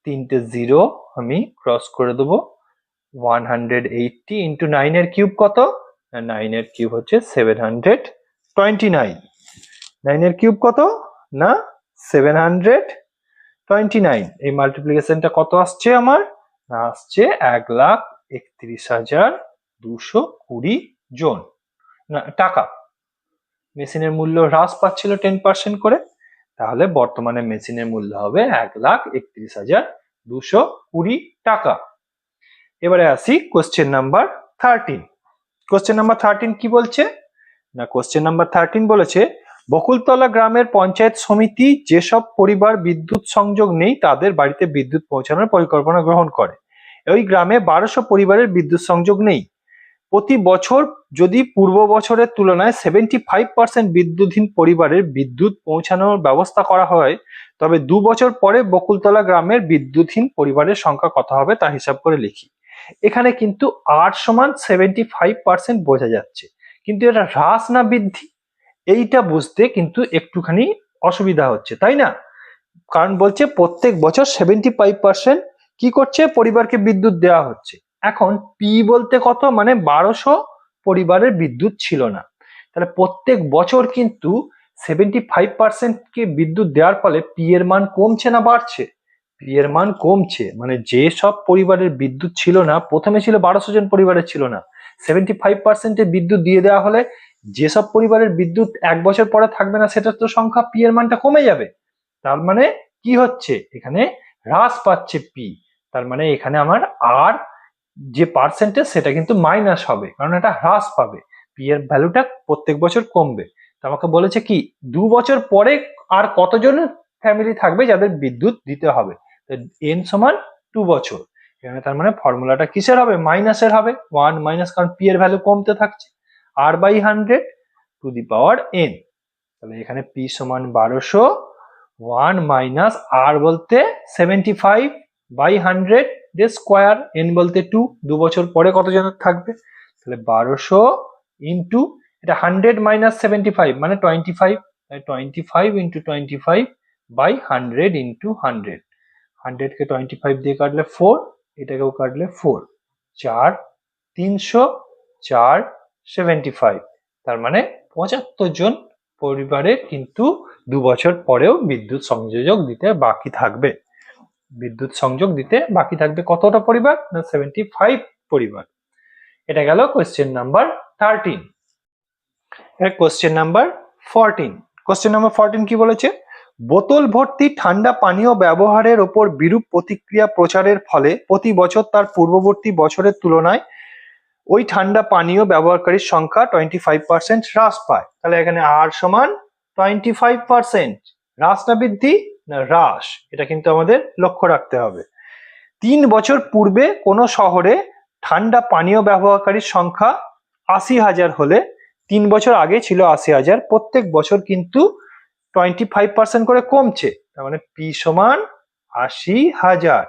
3টে 0 আমি ক্রস করে দেবো। 180 ইন্টু 9 এর কিউব কত? 9 এর কিউব হচ্ছে 729। 9 এর কিউব কত? না 729। এই মাল্টিপ্লিকেশনটা কত আসছে আমার? না আসছে 1,31,220 জন না টাকা। মেশিনের মূল্য হ্রাস পাচ্ছিল 10% করে, তাহলে বর্তমানে মেশিনের মূল্য হবে 1,31,220 টাকা। এবারে আসি কোশ্চেন নাম্বার 13। কোশ্চেন নাম্বার 13 কি বলছে না, কোশ্চেন নাম্বার 13 বলেছে বকুলতলা গ্রামের পঞ্চায়েত সমিতি যেসব পরিবার বিদ্যুৎ সংযোগ নেই তাদের বাড়িতে বিদ্যুৎ পৌঁছানোর পরিকল্পনা গ্রহণ করে। ওই গ্রামে 1200 পরিবারের বিদ্যুৎ সংযোগ নেই। প্রতি বছর যদি পূর্ব বছরের তুলনায় 75% বিদ্যুৎহীন পরিবারের বিদ্যুৎ পৌঁছানোর ব্যবস্থা করা হয়, তবে 2 বছর পরে বকুলতলা গ্রামের বিদ্যুৎহীন পরিবারের সংখ্যা কত হবে তা হিসাব করে লিখি। এখানে কিন্তু আর সমান 75% বোঝা যাচ্ছে, কিন্তু এটা হ্রাস না বৃদ্ধি, এইটা বুঝতে কিন্তু একটুখানি অসুবিধা হচ্ছে, তাই না? কারণ বলছে প্রত্যেক বছর 75% কি করছে, পরিবারকে বিদ্যুৎ দেওয়া হচ্ছে। এখন পি বলতে কত, মানে 1200 পরিবারের বিদ্যুৎ ছিল না, তাহলে প্রত্যেক বছর কিন্তু 75% কে বিদ্যুৎ দেওয়ার ফলে পি এর মান কমছে না বাড়ছে? পি এর মান কমছে, মানে যে সব পরিবারের বিদ্যুৎ ছিল না, প্রথমে ছিল 1200 জন পরিবারের ছিল না, 75% এ বিদ্যুৎ দিয়ে দেওয়া হলে যেসব পরিবারের বিদ্যুৎ 1 বছর পরে থাকবে না, সেটার তো সংখ্যা পি এর মানটা কমে যাবে। তার মানে কি হচ্ছে, এখানে হ্রাস পাচ্ছে পি, তার মানে এখানে আমার আর যে পার্সেন্টেজ সেটা কিন্তু মাইনাস হবে, কারণ এটা হ্রাস পাবে, পি এর ভ্যালুটা প্রত্যেক বছর কমবে। তো আমাকে বলেছে কি 2 বছর পরে আর কতজন ফ্যামিলি থাকবে যাদের বিদ্যুৎ দিতে হবে, এন সমান 2 বছর। এখানে তার মানে ফর্মুলাটা কিসের হবে, মাইনাসের হবে, 1 মাইনাস, কারণ পি এর ভ্যালু কমতে থাকছে, r by 100 to the power n. তাহলে এখানে পি সমান 1200, 1 মাইনাস আর বলতে 75 বাই 100 এর স্কোয়ার, এন বলতে 2 বছর পরে কতজন থাকবে, তাহলে 1200 ইন্টু এটা 100 মাইনাস 75 মানে 25, 25 ইন্টু 25 বাই 100 ইন্টু 100, 100 কে 25 দিয়ে কাটলে 4, এটাকেও কাটলে 4, 4 300, 4 75, তার মানে 75 জন পরিবারের কিন্তু 2 বছর পরেও বিদ্যুৎ সংযোগ দিতে বাকি থাকবে। বিদ্যুৎ সংযোগ দিতে বাকি থাকবে কতটা পরিবার, না 75 পরিবার। এটা গেল question number 13। Question number 14। Question number 14 কি বলেছে, বোতল ভর্তি ঠান্ডা পানীয় ব্যবহারের ওপর বিরূপ প্রতিক্রিয়া প্রচারের ফলে প্রতি বছর তার পূর্ববর্তী বছরের তুলনায় ওই ঠান্ডা পানীয় ব্যবহারকারীর সংখ্যা 25% হ্রাস পায়। তাহলে এখানে আর সমান 25%, হ্রাস না বৃদ্ধি, না হ্রাস, এটা কিন্তু আমাদের লক্ষ্য রাখতে হবে। 3 বছর পূর্বে কোনো শহরে ঠান্ডা পানীয় ব্যবহারকারীর সংখ্যা 80,000 হলে 3 বছর আগে ছিল 80,000, প্রত্যেক বছর কিন্তু 25% করে কমছে, তার মানে পি সমান 80,000।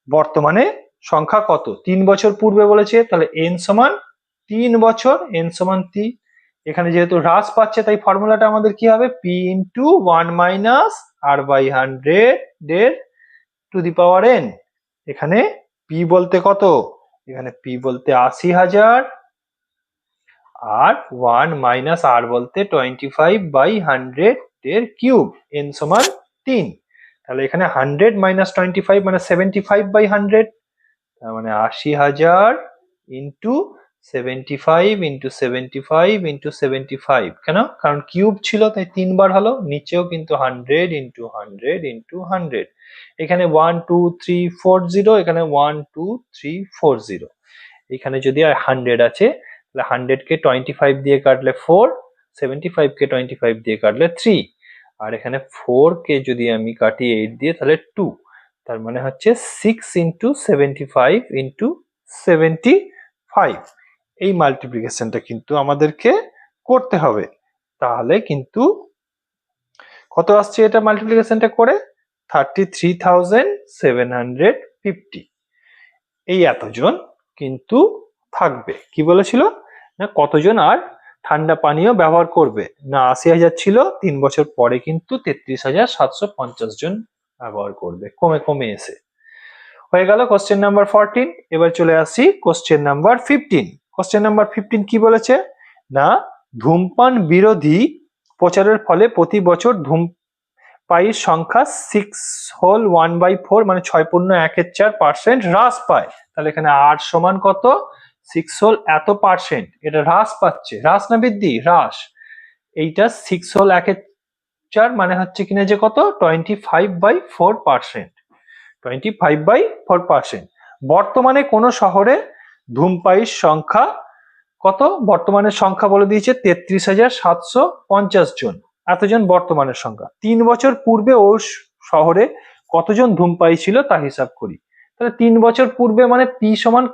বর্তমানে সংখ্যা কত, 3 বছর পূর্বে বলেছে, তাহলে এন সমান 3 বছর, এন সমান 3। এখানে যেহেতু হ্রাস পাচ্ছে তাই ফর্মুলাটা আমাদের কি হবে, P into 1 minus r by 100 এর টু দি পাওয়ার এন। এখানে পি বলতে কত, এখানে পি বলতে 80,000 আর 1 মাইনাস আর বলতে 25 বাই 100 এর কিউব, এন সমান 3। তাহলে এখানে 100 মাইনাস 25 মানে 75 বাই 100, তার মানে 80,000 ইন্টু 75 ইন্টু 75 ইন্টু 75, কেন, কারণ কিউব ছিল তাই 3 বার হলো, নিচেও কিন্তু 100 ইন্টু 100 ইন্টু 100, এখানে 1 2 3 4 0, এখানে 1 2 3 4 0, এখানে যদি 100 আছে তাহলে 100 কে 25 দিয়ে কাটলে 4, 75 কে 25 দিয়ে কাটলে 3, আর এখানে 4 কে যদি আমি কাটি 8 দিয়ে তাহলে 2, তার মানে হচ্ছে 6 ইন্টু 75 ইন্টু 75, এই মাল্টিপ্লিকেশনটা কিন্তু আমাদেরকে করতে হবে, তাহলে কিন্তু কত আসছে এটা মাল্টিপ্লিকেশনটা করে, 33,750, এই এতজন কিন্তু থাকবে। কি বলেছিল, না কতজন আর ঠান্ডা পানীয় ব্যবহার করবে, না 80,000 ছিল, 3 বছর পরে কিন্তু 33,750 জন ব্যবহার করবে, কমে কমে এসে হয়ে গেল কোশ্চেন নাম্বার 14। এবার চলে আসি কোশ্চেন নাম্বার 15। কোশ্চেন নাম্বার 15 কি বলেছে, না ধূমপান বিরোধী প্রচারের ফলে প্রতি বছর ধূমপায়ীর সংখ্যা 6/1/4 মানে 6.14% হ্রাস পায়। তাহলে এখানে আর সমান কত, 6 হোল এত পার্সেন্ট, এটা হ্রাস পাচ্ছে, হ্রাস না বৃদ্ধি, হ্রাস, এইটা 6 হোল 1/4 মানে হচ্ছে কিনা যে কত 25/4%। 25/4%। বর্তমানে কোন শহরে ধূমপায়ীর সংখ্যা কত? বর্তমানের সংখ্যা বলে দিয়েছে 33,750 জন। এতজন বর্তমানের সংখ্যা। 3 বছর পূর্বে ও শহরে কতজন ধূমপায়ী ছিল তা হিসাব করি। তাহলে 3 বছর পূর্বে মানে পি সমান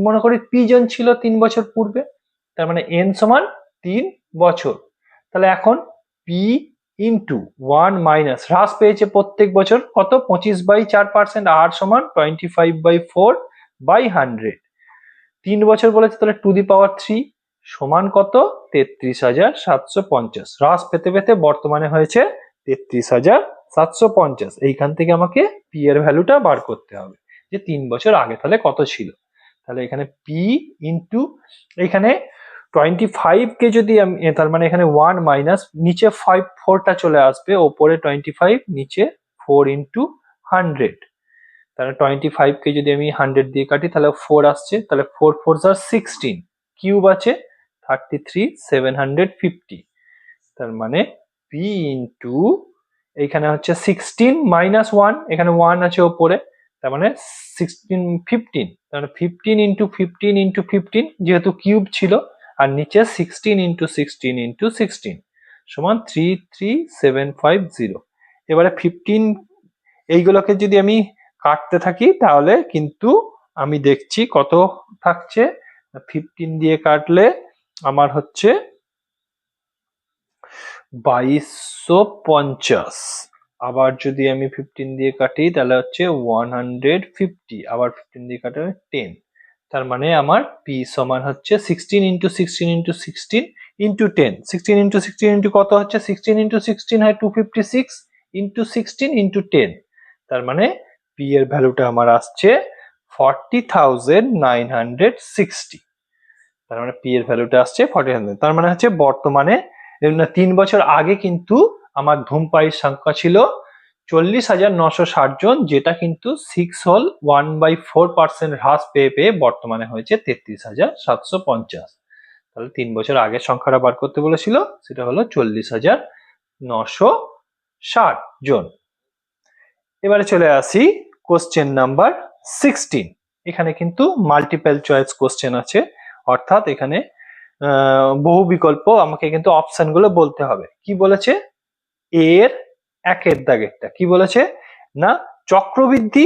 মনে করি পি জন ছিল 3 বছর পূর্বে, তার মানে এন সমান 3 বছর। তাহলে এখন পি ইন্টু 1 মাইনাস হ্রাস পেয়েছে প্রত্যেক বছর কত 25/4%, আর সমান 25/4/100। 3 বছর বলেছে, তাহলে টু দি পাওয়ার 3 সমান কত 33,750। হ্রাস পেতে পেতে বর্তমানে হয়েছে 33,750। এইখান থেকে আমাকে পি এর ভ্যালুটা বার করতে হবে যে 3 বছর আগে তাহলে কত ছিল। তাহলে এখানে পি ইন্টু এখানে 25 কে যদি আমি তার মানে এখানে 1 মাইনাস নিচে 4টা চলে আসবে, ওপরে 25 নিচে 4 ইন্টু 100। তাহলে 25 কে যদি আমি 100 দিয়ে কাটি তাহলে 4 আসছে, তাহলে 4 4 আর 16, কিউব আছে 33,750। তার মানে পি ইন্টু এইখানে হচ্ছে 16 মাইনাস 1, এখানে 1 আছে ওপরে, তার মানে 16 15, তার মানে 15 ইন্টু 15 ইন্টু 15 যেহেতু কিউব ছিল, আর নিচে 16 ইন্টু 16 ইন্টু 16 সমান 33750। এবারে 15 এইগুলোকে যদি আমি কাটতে থাকি তাহলে কিন্তু আমি দেখছি কত থাকছে। 15 দিয়ে কাটলে আমার হচ্ছে 2250। আবার যদি আমি 15 দিয়ে কাটি তাহলে হচ্ছে 150, আবার 15 দিয়ে কাটলে 10। তার মানে আমার পি সমান হচ্ছে 16 into 16 into 16 into 10। 16 into 16 into কত হচ্ছে 16 ইন্টু 16 হয় 256 ইন্টু 16 ইন্টু 10। তার মানে পি এর ভ্যালুটা আমার আসছে 40,960। তার মানে পি এর ভ্যালুটা আসছে 40,000। তার মানে হচ্ছে বর্তমানে 3 বছর আগে কিন্তু আমার ধূমপায়ীর সংখ্যা ছিল 40,960 জন, যেটা কিন্তু 6 হোল 1/4% হ্রাস পেয়ে পেয়ে বর্তমানে হয়েছে 33,750। তাহলে 3 বছর আগের সংখ্যাটা বার করতে বলেছিল, সেটা হলো 40,960 জন। এবারে চলে আসি কোশ্চেন নাম্বার 16। এখানে কিন্তু মাল্টিপল চয়েস কোশ্চেন আছে, অর্থাৎ এখানে বহু বিকল্প, আমাকে কিন্তু অপশন গুলো বলতে হবে। কি বলেছে এর একের দাগেরটা কি বলেছে না চক্রবৃদ্ধি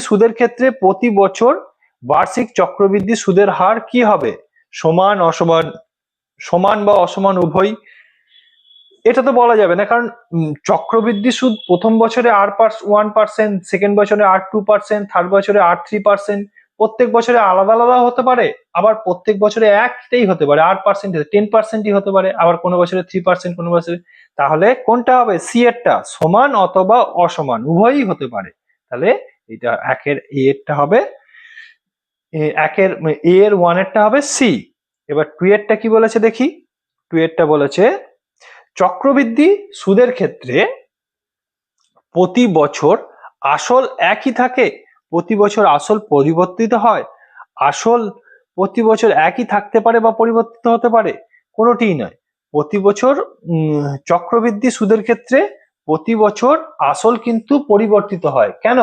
সুদের ক্ষেত্রে প্রতি বছর বার্ষিক চক্রবৃদ্ধি সুদের হার কি হবে? সমান, অসমান, সমান বা অসমান উভয়। এটা তো বলা যাবে না, কারণ চক্রবৃদ্ধি সুদ প্রথম বছরে R1%, সেকেন্ড বছরে R2%, থার্ড বছরে R3%। প্রত্যেক বছরে আলাদা আলাদা হতে পারে, আবার প্রত্যেক বছরে একটাই হতে পারে, R% 10%ই হতে পারে, আবার কোনো বছরে 3%, কোনো বছরে। তাহলে কোনটা হবে? সি এরটা, সমান অথবা অসমান উভয়ই হতে পারে। তাহলে এটা একের এ এরটা হবে, একের এ এর 1 এরটা হবে সি। এবার 2 এরটা কি বলেছে দেখি। 2 এরটা বলেছে চক্রবৃদ্ধি সুদের ক্ষেত্রে প্রতি বছর আসল একই থাকে, প্রতি বছর আসল পরিবর্তিত হয়। আসল প্রতি বছর একই থাকতে পারে বা পরিবর্তিত হতে পারে, কোনোটিই নয়। প্রতি বছর চক্রবৃদ্ধি সুদের ক্ষেত্রে প্রতি বছর আসল কিন্তু পরিবর্তিত হয়। কেন?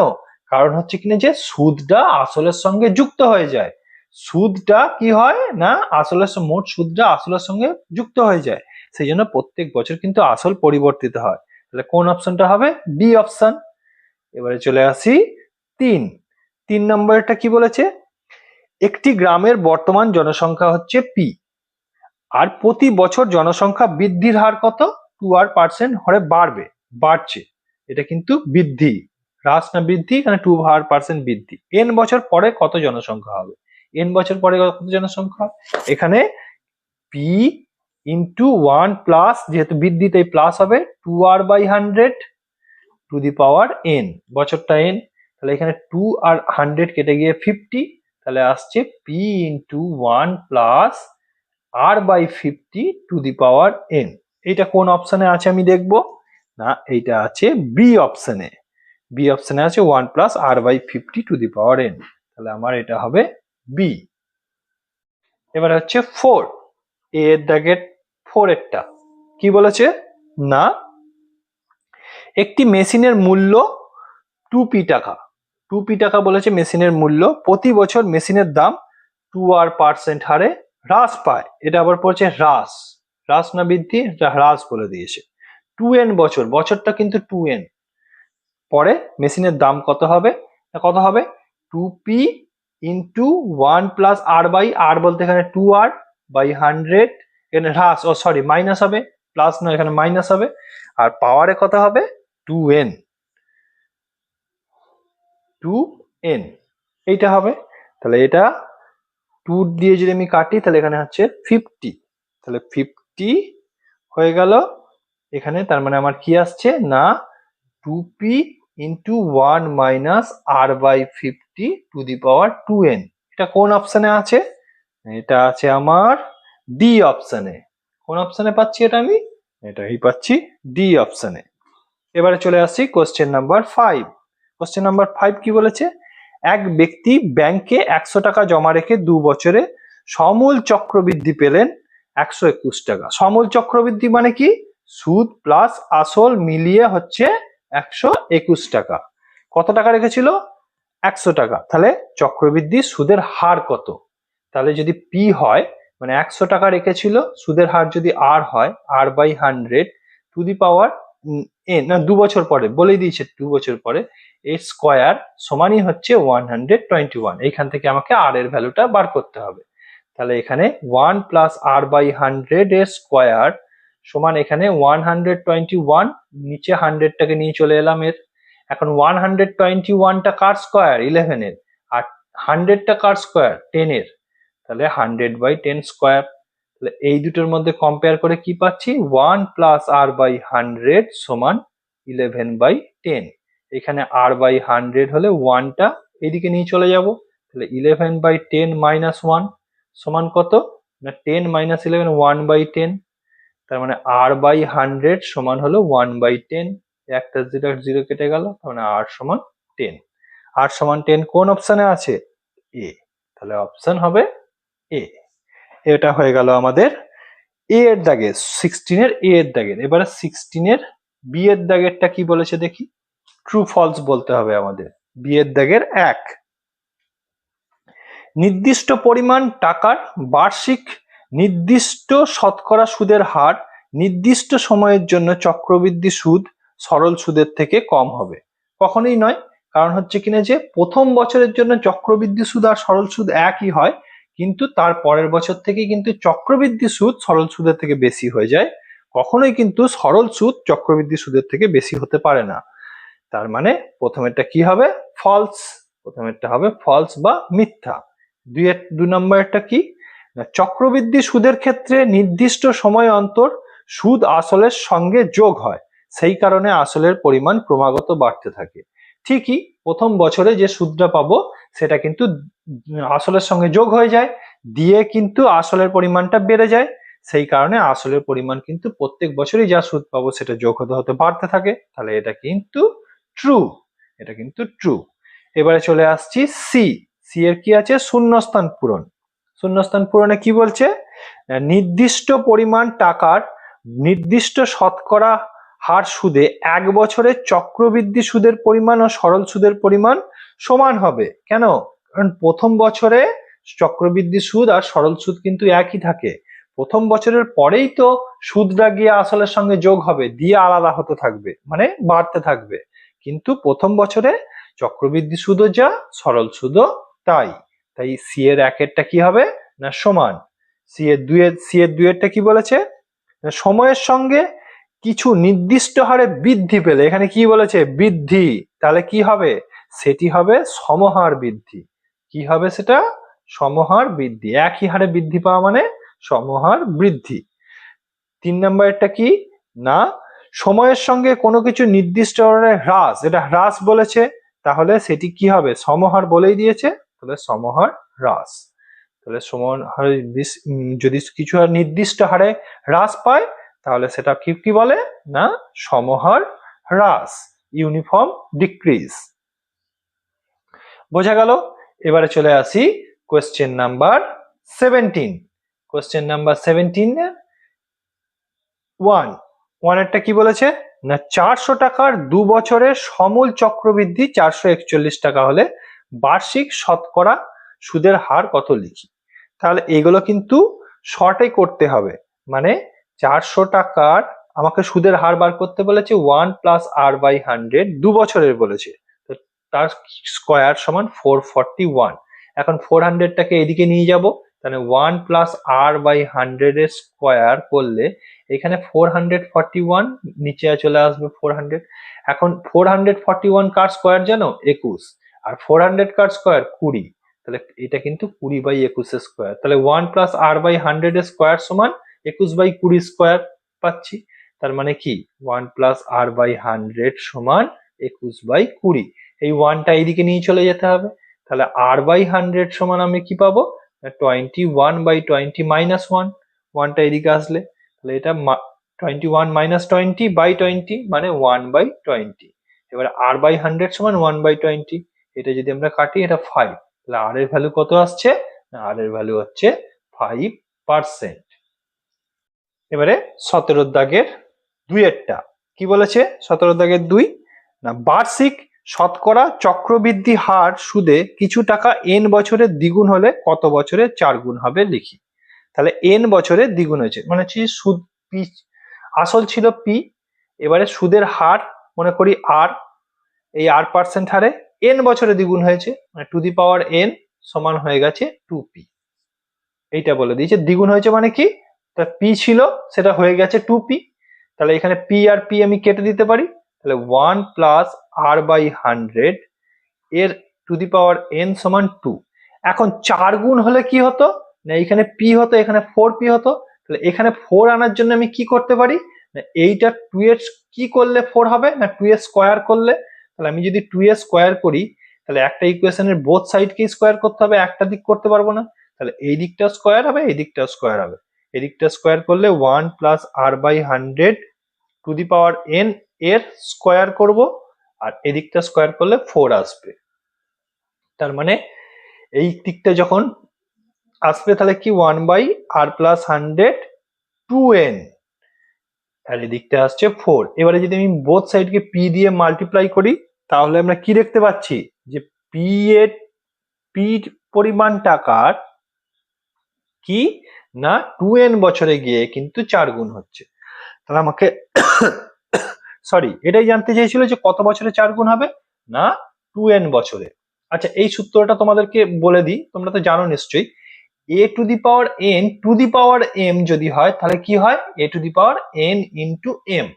কারণ হচ্ছে কিনা যে সুদটা আসলের সঙ্গে যুক্ত হয়ে যায়। সুদটা কি হয় না আসলের মোট সুদটা আসলের সঙ্গে যুক্ত হয়ে যায়, সেই জন্য প্রত্যেক বছর কিন্তু আসল পরিবর্তিত হয়। তাহলে কোন অপশনটা হবে? B option. এবারে চলে আসি 3 নম্বরটা কি বলেছে, একটি গ্রামের বর্তমান জনসংখ্যা হচ্ছে পি, আর প্রতি বছর জনসংখ্যা বৃদ্ধির হার কত 2% হারে বাড়ছে। এটা কিন্তু বৃদ্ধি, হ্রাস না বৃদ্ধি, এখানে 2% বৃদ্ধি। এন বছর পরে কত জনসংখ্যা হবে? এন বছর পরে কত জনসংখ্যা? এখানে পি ইন্টু 1 প্লাস, যেহেতু বৃদ্ধিতে প্লাস হবে 2r/100 two the power n, বছরটা n। তাহলে এখানে 2 আর 100 কেটে গিয়ে 50, তাহলে আসছে p into 1 plus r/50 two the power n। এইটা কোন অপশনে আছে আমি দেখব না, এইটা আছে বি অপশনে। বি অপশনে আছে 1 plus r/50 two the power n। তাহলে আমার এটা হবে বি। এবার হচ্ছে 4 এর দাগের 4 এরটা কি বলেছে না একটি মেশিনের মূল্য 2p টাকা 2p টাকা বলেছে মেশিনের মূল্য প্রতি বছর মেশিনের দাম 2% হারে হ্রাস পায়। এটা আবার পড়ছে হ্রাস, হ্রাস না বৃদ্ধি, এটা হ্রাস বলে দিয়েছে। 2n বছর, বছরটা কিন্তু 2n, পরে মেশিনের দাম কত হবে, 2p into 1 plus r by r বলতে এখানে 2r বাই 100, এখানে হ্রাস সরি মাইনাস হবে, প্লাস না এখানে মাইনাস হবে, আর পাওয়ারে কত হবে 2n, 2n এইটা হবে। তাহলে এটা 2 দিয়ে যদি আমি কাটি তাহলে এখানে হচ্ছে 50, তাহলে 50 হয়ে গেল এখানে। তার মানে আমার কি আসছে না 2p into 1 minus r by 50 to the power 2n। এটা কোন অপশনে আছে, এটা আছে আমার ডি অপশনে। কোন অপশনে পাচ্ছি এটা আমি, এটাই পাচ্ছি ডি অপশনে। এবারে চলে আসছি কোশ্চেন নাম্বার 5। কোশ্চেন নাম্বার 5 কি বলেছে, এক ব্যক্তি ব্যাংকে 100 টাকা জমা রেখে 2 বছরে সমূল চক্রবৃদ্ধি পেলেন 121 টাকা। সমূল চক্রবৃদ্ধি মানে কি, সুদ প্লাস আসল মিলিয়ে হচ্ছে 121 টাকা। কত টাকা রেখেছিল 100 টাকা, তাহলে চক্রবৃদ্ধি সুদের হার কত, তাহলে যদি পি হয় মানে 100 টাকা রেখেছিল, সুদের হার যদি আর হয় r by 100 to the power n, না 2 বছর পরে বলেই দিয়েছে 2 বছর পরে, এর স্কয়ার সমানই হচ্ছে 121। এইখান থেকে আমাকে আর এর ভ্যালুটা বার করতে হবে। তাহলে এখানে 1 প্লাস আর বাই 100 এর স্কয়ার সমান এখানে 121, নিচে 100 টাকে নিয়ে চলে এলাম এর। এখন 121 টা কার স্কয়ার 11 এর, আর 100 টা কার স্কয়ার 10 এর, তাহলে 100/10 স্কয়ার। তাহলে এই দুটোর মধ্যে কম্পেয়ার করে কি পাচ্ছি 1 প্লাস আর বাই 100 সমান 11/10। এখানে আর বাই 100 হলে 1টা এদিকে নিয়ে চলে যাব, তাহলে 11/10 মাইনাস 1 সমান কত না 10 মাইনাস 11 1/10, তার মানে আর বাই 100 সমান হলো 1/10, একটা জিরো জিরো কেটে গেল, তার মানে আর সমান 10। আর সমান 10 কোন অপশনে আছে এ, তাহলে অপশন হবে এ। এটা হয়ে গেল আমাদের এ এর দাগে 16 এর এ এর দাগের। এবারে 16 এর বি এর দাগেরটা কি বলেছে দেখি, ট্রু ফলস বলতে হবে আমাদের। বি এর দাগের 1, নির্দিষ্ট পরিমাণ টাকার বার্ষিক নির্দিষ্ট শতকরা সুদের হার নির্দিষ্ট সময়ের জন্য চক্রবৃদ্ধি সুদ সরল সুদের থেকে কম হবে। কখনোই নয়, কারণ হচ্ছে কিনা যে প্রথম বছরের জন্য চক্রবৃদ্ধি সুদ আর সরল সুদ একই হয়, কিন্তু তার পরের বছর থেকে কিন্তু চক্রবৃদ্ধি সুদ সরল সুদের থেকে বেশি হয়ে যায়। কখনোই কিন্তু সরল সুদ চক্রবৃদ্ধি সুদের থেকে বেশি হতে পারে না। তার মানে প্রথমেরটা কি হবে ফলস, প্রথমেরটা হবে ফলস বা মিথ্যা। 2 নম্বরটা কি না চক্রবৃদ্ধি সুদের ক্ষেত্রে নির্দিষ্ট সময় অন্তর সুদ আসলের সঙ্গে যোগ হয়, সেই কারণে আসলের পরিমাণ ক্রমাগত বাড়তে থাকে। ঠিকই প্রথম বছরে যে সুদটা পাবো সেটা কিন্তু আসলের সঙ্গে যোগ হয়ে যায়, দিয়ে কিন্তু আসলের পরিমাণটা বেড়ে যায়, সেই কারণে আসলের পরিমাণ কিন্তু প্রত্যেক বছরই যা সুদ পাবো সেটা যোগ হতে হতে বাড়তে থাকে। তাহলে এটা কিন্তু ট্রু, এটা কিন্তু ট্রু। এবারে চলে আসছি সি। সি এর কি আছে শূন্যস্থান পূরণ। শূন্যস্থান পূরণে কি বলছে, নির্দিষ্ট পরিমাণ টাকার নির্দিষ্ট শতকরা হার সুদে 1 বছরের চক্রবৃদ্ধি সুদের পরিমাণ ও সরল সুদের পরিমাণ সমান হবে। কেন, কারণ প্রথম বছরে চক্রবৃদ্ধি সুদ আর সরল সুদ কিন্তু একই থাকে, প্রথম বছরের পরেই তো সুদটা গিয়ে আসলের সঙ্গে যোগ হবে, দিয়ে আলাদা হতে থাকবে মানে বাড়তে থাকবে, কিন্তু প্রথম বছরে চক্রবৃদ্ধি সুদও যা সরল সুদও তাই। তাই সি এর 1 কি হবে না সমান। সি এর 2 কি বলেছে, সময়ের সঙ্গে কিছু নির্দিষ্ট হারে বৃদ্ধি পেলে, এখানে কি বলেছে বৃদ্ধি, তাহলে কি হবে সেটি হবে সমহার বৃদ্ধি। কি হবে সেটা সমহার বৃদ্ধি, একই হারে বৃদ্ধি পাওয়া মানে সমহার বৃদ্ধি। 3 নম্বরটা কি না সময়ের সঙ্গে কোনো কিছু নির্দিষ্ট হারে হ্রাস, এটা হ্রাস বলেছে, তাহলে সেটি কি হবে সমহার বলেই দিয়েছে, তাহলে সমহার হ্রাস। তাহলে সমহার যদি কিছু নির্দিষ্ট হারে হ্রাস পায় তাহলে সেটা কি বলে না সমহার হ্রাস, ইউনিফর্ম ডিক্রিজ। বোঝা গেল। এবারে চলে আসি কোশ্চেন নাম্বার 17। কোশ্চেন নাম্বার 17 ওয়ানেরটা কি বলেছে না 400 টাকার 2 বছরের সমূল চক্রবৃদ্ধি 441 টাকা হলে বার্ষিক শতকরা সুদের হার কত লিখি। তাহলে এগুলো কিন্তু শর্টে করতে হবে, মানে 400 টাকার আমাকে সুদের হার বার করতে বলেছে 1 প্লাস আর বাই 100 2 বছরের বলেছে, তো তার স্কোয়ার সমান 441। এখন 400টাকে এদিকে নিয়ে যাব, তাহলে 1 প্লাস আর বাই 100 এর স্কোয়ার করলে এখানে 441 নিচে চলে আসবে 400। এখন 441 কার স্কোয়ার জানো 21, আর 400 কার স্কোয়ার 20, তাহলে এটা কিন্তু 20 বাই 21 এর স্কোয়ার, তাহলে 1 প্লাস আর বাই 100 এর স্কোয়ার সমান 21 বাই 20 স্কোয়ার পাচ্ছি। তার মানে কি 1 প্লাস আর বাই 100 সমান 21 বাই 20, এই 1টা এইদিকে নিয়ে চলে যেতে হবে, তাহলে আর বাই 100 সমান আমি কি পাবো 21 বাই 20 মাইনাস 1, 1টা এদিকে আসলে তাহলে এটা 21 মাইনাস 20 বাই 20 মানে 1 বাই 20। এবার আর বাই 100 সমান 1 বাই 20, এটা যদি আমরা কাটি এটা 5, তাহলে আর এর ভ্যালু কত আসছে না আর এর ভ্যালু হচ্ছে 5%। এবারে 17 দাগের 2 এরটা কি বলেছে, 17 দাগের 2 না বার্ষিক শতকরা চক্রবৃদ্ধি হার সুদে কিছু টাকা n বছরের দ্বিগুণ হলে কত বছরে 4 গুণ হবে লিখি। তাহলে n বছরে দ্বিগুণ হয়েছে মানে হচ্ছে সুদ পি, আসল ছিল পি, এবারে সুদের হার মনে করি আর, এই r% হারে n বছরে দ্বিগুণ হয়েছে মানে টু দি পাওয়ার n সমান হয়ে গেছে 2p। এইটা বলে দিয়েছে দ্বিগুণ হয়েছে মানে কি, তা পি ছিল সেটা হয়ে গেছে 2p, তাহলে এখানে পি আর পি আমি কেটে দিতে পারি, তাহলে 1 প্লাস আর বাই 100 এর টু দি পাওয়ার n সমান 2। এখন 4 গুণ হলে কি হতো না এখানে p হতো এখানে 4p হতো, তাহলে এখানে 4 আনার জন্য আমি কি করতে পারি না এইটা 2 এর কি করলে 4 হবে না 2 এর স্কোয়ার করলে, তাহলে আমি যদি 2 এর স্কোয়ার করি তাহলে একটা ইকুয়েশনের বোথ সাইডকে স্কোয়ার করতে হবে, একটা দিক করতে পারবো না, তাহলে এই দিকটা স্কোয়ার হবে এই দিকটা স্কোয়ার হবে, এই দিকটা স্কোয়ার করলে 1 plus r by 100 to the power n এর স্কোয়ার করব, আর এদিকটা স্কোয়ার করলে 4 আসবে। তার মানে এই দিকটা যখন আসবে তাহলে কি 1 বাই আর প্লাস 100 2n, আর এদিকটা আসছে 4। এবারে যদি আমি বোথ সাইডকে p দিয়ে মাল্টিপ্লাই করি তাহলে আমরা কি দেখতে পাচ্ছি যে p এর p পরিমাণ টাকার কি না 2n বছরে গিয়ে কিন্তু 4 গুণ হচ্ছে, তাহলে আমাকে সরি এটাই জানতে চেয়েছিল যে কত বছরে 4 গুণ হবে না 2n বছরে। আচ্ছা এই সূত্রটা তোমাদেরকে বলে দিই, তোমরা তো জানো নিশ্চয়ই, a to the power n two the power m যদি হয় তাহলে কি হয় a to the power n into m,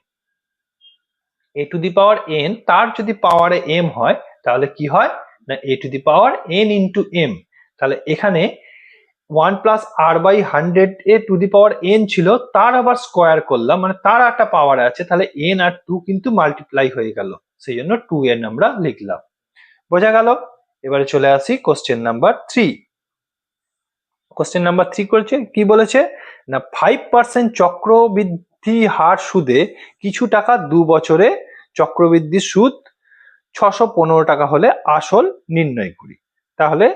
a to the power n তার যদি পাওয়ারে m হয় তাহলে কি হয় না a to the power n into m, তাহলে এখানে 1 প্লাস আর বাই 100 এ টু দি পাওয়ার n ছিল তার আবার স্কোয়ার করলাম মানে তার একটা পাওয়ার আছে, তাহলে n আর 2 কিন্তু মাল্টিপ্লাই হয়ে গেল, সেই জন্য 2n আমরা লিখলাম। বোঝা গেল। এবারে চলে আসি কোশ্চেন নাম্বার 3। কোশ্চেন নাম্বার 3 করেছে কি বলেছে না 5% চক্রবৃদ্ধি হার সুদে কিছু টাকা 2 বছরে চক্রবৃদ্ধি সুদ 615 টাকা হলে আসল নির্ণয় করি। তাহলে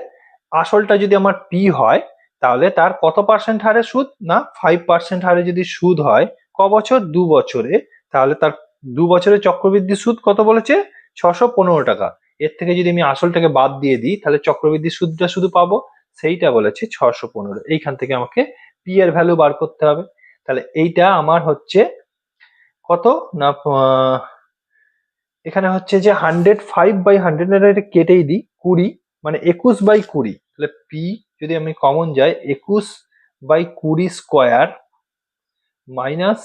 আসলটা যদি আমার পি হয় তাহলে তার কত পার্সেন্ট হারে সুদ না 5% হারে যদি সুদ হয় ক বছর 2 বছরে, তাহলে তার 2 বছরে চক্রবৃদ্ধি সুদ কত বলেছে 615 টাকা, এর থেকে যদি আমি আসলটাকে বাদ দিয়ে দিই তাহলে চক্রবৃদ্ধি সুদটা শুধু পাবো, সেইটা বলেছে 615। এইখান থেকে আমাকে পি এর ভ্যালু বার করতে হবে, তাহলে এইটা আমার হচ্ছে কত না এখানে হচ্ছে যে 105 বাই 100 এটা কেটেই দিই 20 মানে 21 বাই 20, তাহলে পি যদি আমি কমন যাই 21 by 20 square minus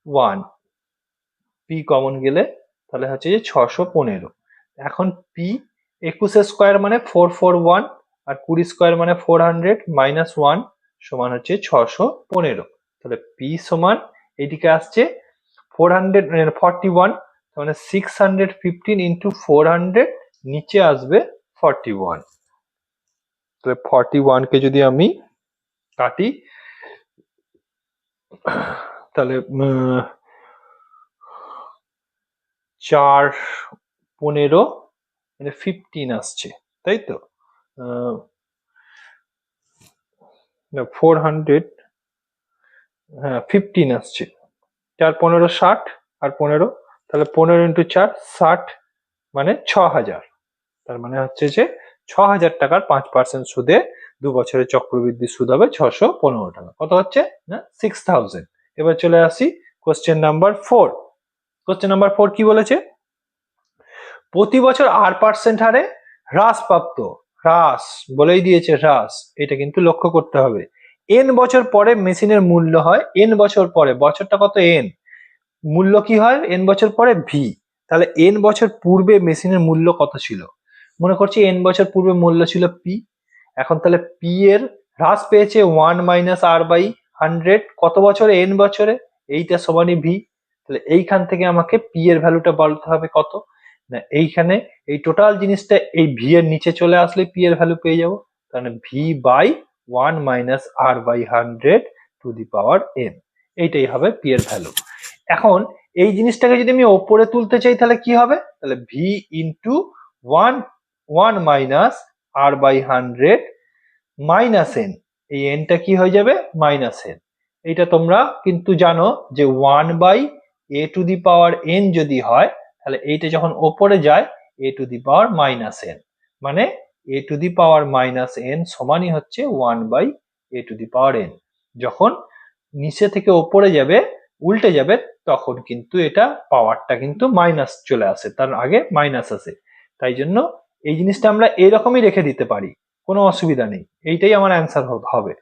1, p common গেলে তাহলে হচ্ছে যে 615। এখন পি 21 এর স্কোয়ার মানে 441 আর 20 স্কোয়ার মানে 400 মাইনাস 1 সমান হচ্ছে 615, তাহলে পি সমান এদিকে আসছে 441 মানে 615 ইন্টু 400 নিচে আসবে 41, তাহলে 41 কে যদি আমি কাটি তাহলে 4 15 মানে 15 আসছে তাই তো, 400 হ্যাঁ 15 আসছে, 4 15 60 আর 15, তাহলে 15 ইন্টু 4 60, মানে 6000। তার মানে হচ্ছে যে 6000 টাকার 5% সুদে 2 বছরের চক্রবৃদ্ধি সুদ হবে 615 টাকা। কত হচ্ছে না 6000। এবার চলে আসি কোশ্চেন নাম্বার 4। কোশ্চেন নাম্বার 4 কি বলেছে, প্রতি বছর r% হারে হ্রাসপ্রাপ্ত, হ্রাস বলেই দিয়েছে হ্রাস, এটা কিন্তু লক্ষ্য করতে হবে। n বছর পরে মেশিনের মূল্য হয়, n বছর পরে, বছরটা কত n, মূল্য কি হয় n বছর পরে v, তাহলে n বছর পূর্বে মেশিনের মূল্য কত ছিল, মনে করছি n বছর পূর্বে মূল্য ছিল p, এখন তাহলে p এর হ্রাস পেয়েছে 1 মাইনাস r বাই 100, কত বছরে n বছরে, এইটা সমানই v, তাহলে এইখান থেকে আমাকে p এর ভ্যালুটা বলতে হবে কত, না এইখানে এই টোটাল জিনিসটা এই v এর নিচে চলে আসলে p এর ভ্যালু পেয়ে যাবো, তাহলে v by 1 minus r by 100 to the power n, এইটাই হবে p এর ভ্যালু। এখন এই জিনিসটাকে যদি আমি ওপরে তুলতে চাই তাহলে কি হবে, তাহলে v into 1 minus r by 100 minus n, এই n টা কি হয়ে যাবে মাইনাস n, এইটা তোমরা কিন্তু জানো যে 1 by a to the power n যদি হয় তাহলে এইটা যখন ওপরে যায় a to the power minus n, মানে a to the power minus n সমানই হচ্ছে 1 by a to the power n, যখন নিচে থেকে ওপরে যাবে উল্টে যাবে তখন কিন্তু এটা পাওয়ারটা কিন্তু মাইনাস চলে আসে, তার আগে মাইনাস আসে, তাই জন্য এই জিনিসটা আমরা এরকমই রেখে দিতে পারি, কোনো অসুবিধা নেই, এইটাই আমার অ্যান্সার হবে,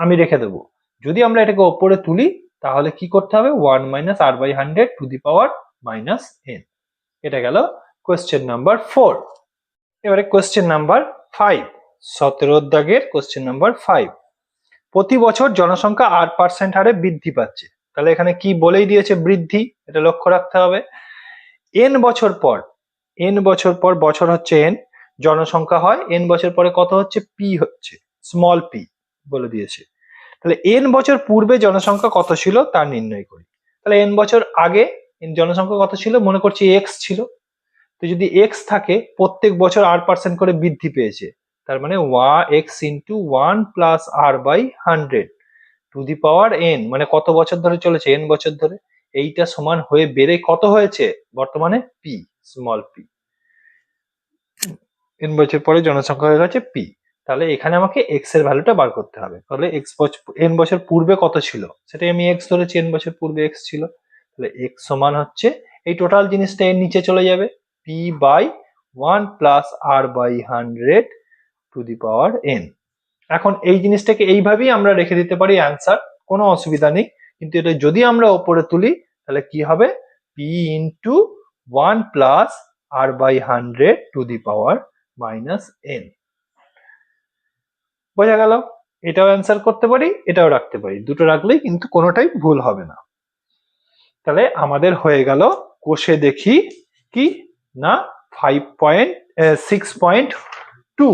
আমি রেখে দেবো। যদি আমরা এটাকে ওপরে তুলি তাহলে কি করতে হবে 1 minus r by 100 to the power minus n, এটা গেল কোয়েশ্চেন নাম্বার 4। এবারে কোয়েশ্চেন নাম্বার 5, 17 দাগের কোয়েশ্চেন নাম্বার 5, প্রতি বছর জনসংখ্যা r% হারে বৃদ্ধি পাচ্ছে, তাহলে এখানে কি বলেই দিয়েছে বৃদ্ধি, এটা লক্ষ্য রাখতে হবে। n বছর পর, n বছর পর, বছর হচ্ছে n, জনসংখ্যা হয় n বছর পরে কত হচ্ছে p হচ্ছে, স্মল p বলে দিয়েছে, তাহলে n বছর পূর্বে জনসংখ্যা কত ছিল তা নির্ণয় করি, তাহলে n বছর আগে জনসংখ্যা কত ছিল, মনে করছি x ছিল, তো যদি x থাকে প্রত্যেক বছর r% করে বৃদ্ধি পেয়েছে, তার মানে x into 1 plus r by 100 to the power n, মানে কত বছর ধরে চলেছে n বছর ধরে, এইটা সমান হয়ে বেড়ে কত হয়েছে বর্তমানে p, স্মল p, n বছর পরে জনসংখ্যা হয়ে গেছে p, তাহলে এখানে আমাকে x এর ভ্যালুটা বার করতে হবে, তাহলে n বছর পূর্বে কত ছিল সেটাই আমি x ধরেছি, n বছর পূর্বে x ছিল, তাহলে x সমান হচ্ছে এই টোটাল জিনিসটা এর নিচে চলে যাবে p by 1 plus r by 100 to the power n। এখন এই জিনিসটাকে এইভাবেই আমরা রেখে দিতে পারি অ্যান্সার, কোনো অসুবিধা নেই, কিন্তু এটা যদি আমরা ওপরে তুলি তাহলে কি হবে p into 1 plus r by 100 to the power minus n, বোঝা গেল, এটাও অ্যান্সার করতে পারি এটাও রাখতে পারি, দুটো রাখলেই কিন্তু কোনোটাই ভুল হবে না। তাহলে আমাদের হয়ে গেল কোষে দেখি কি না 6.2,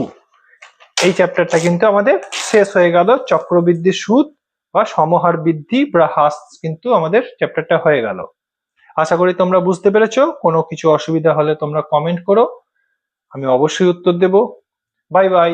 এই চ্যাপ্টারটা কিন্তু আমাদের শেষ হয়ে গেল, চক্রবৃদ্ধি সুদ বা সমহার বৃদ্ধি বা হ্রাস কিন্তু আমাদের চ্যাপ্টারটা হয়ে গেল। আশা করি তোমরা বুঝতে পেরেছো, কোনো কিছু অসুবিধা হলে তোমরা কমেন্ট করো, আমি অবশ্যই উত্তর দেব। Bye bye.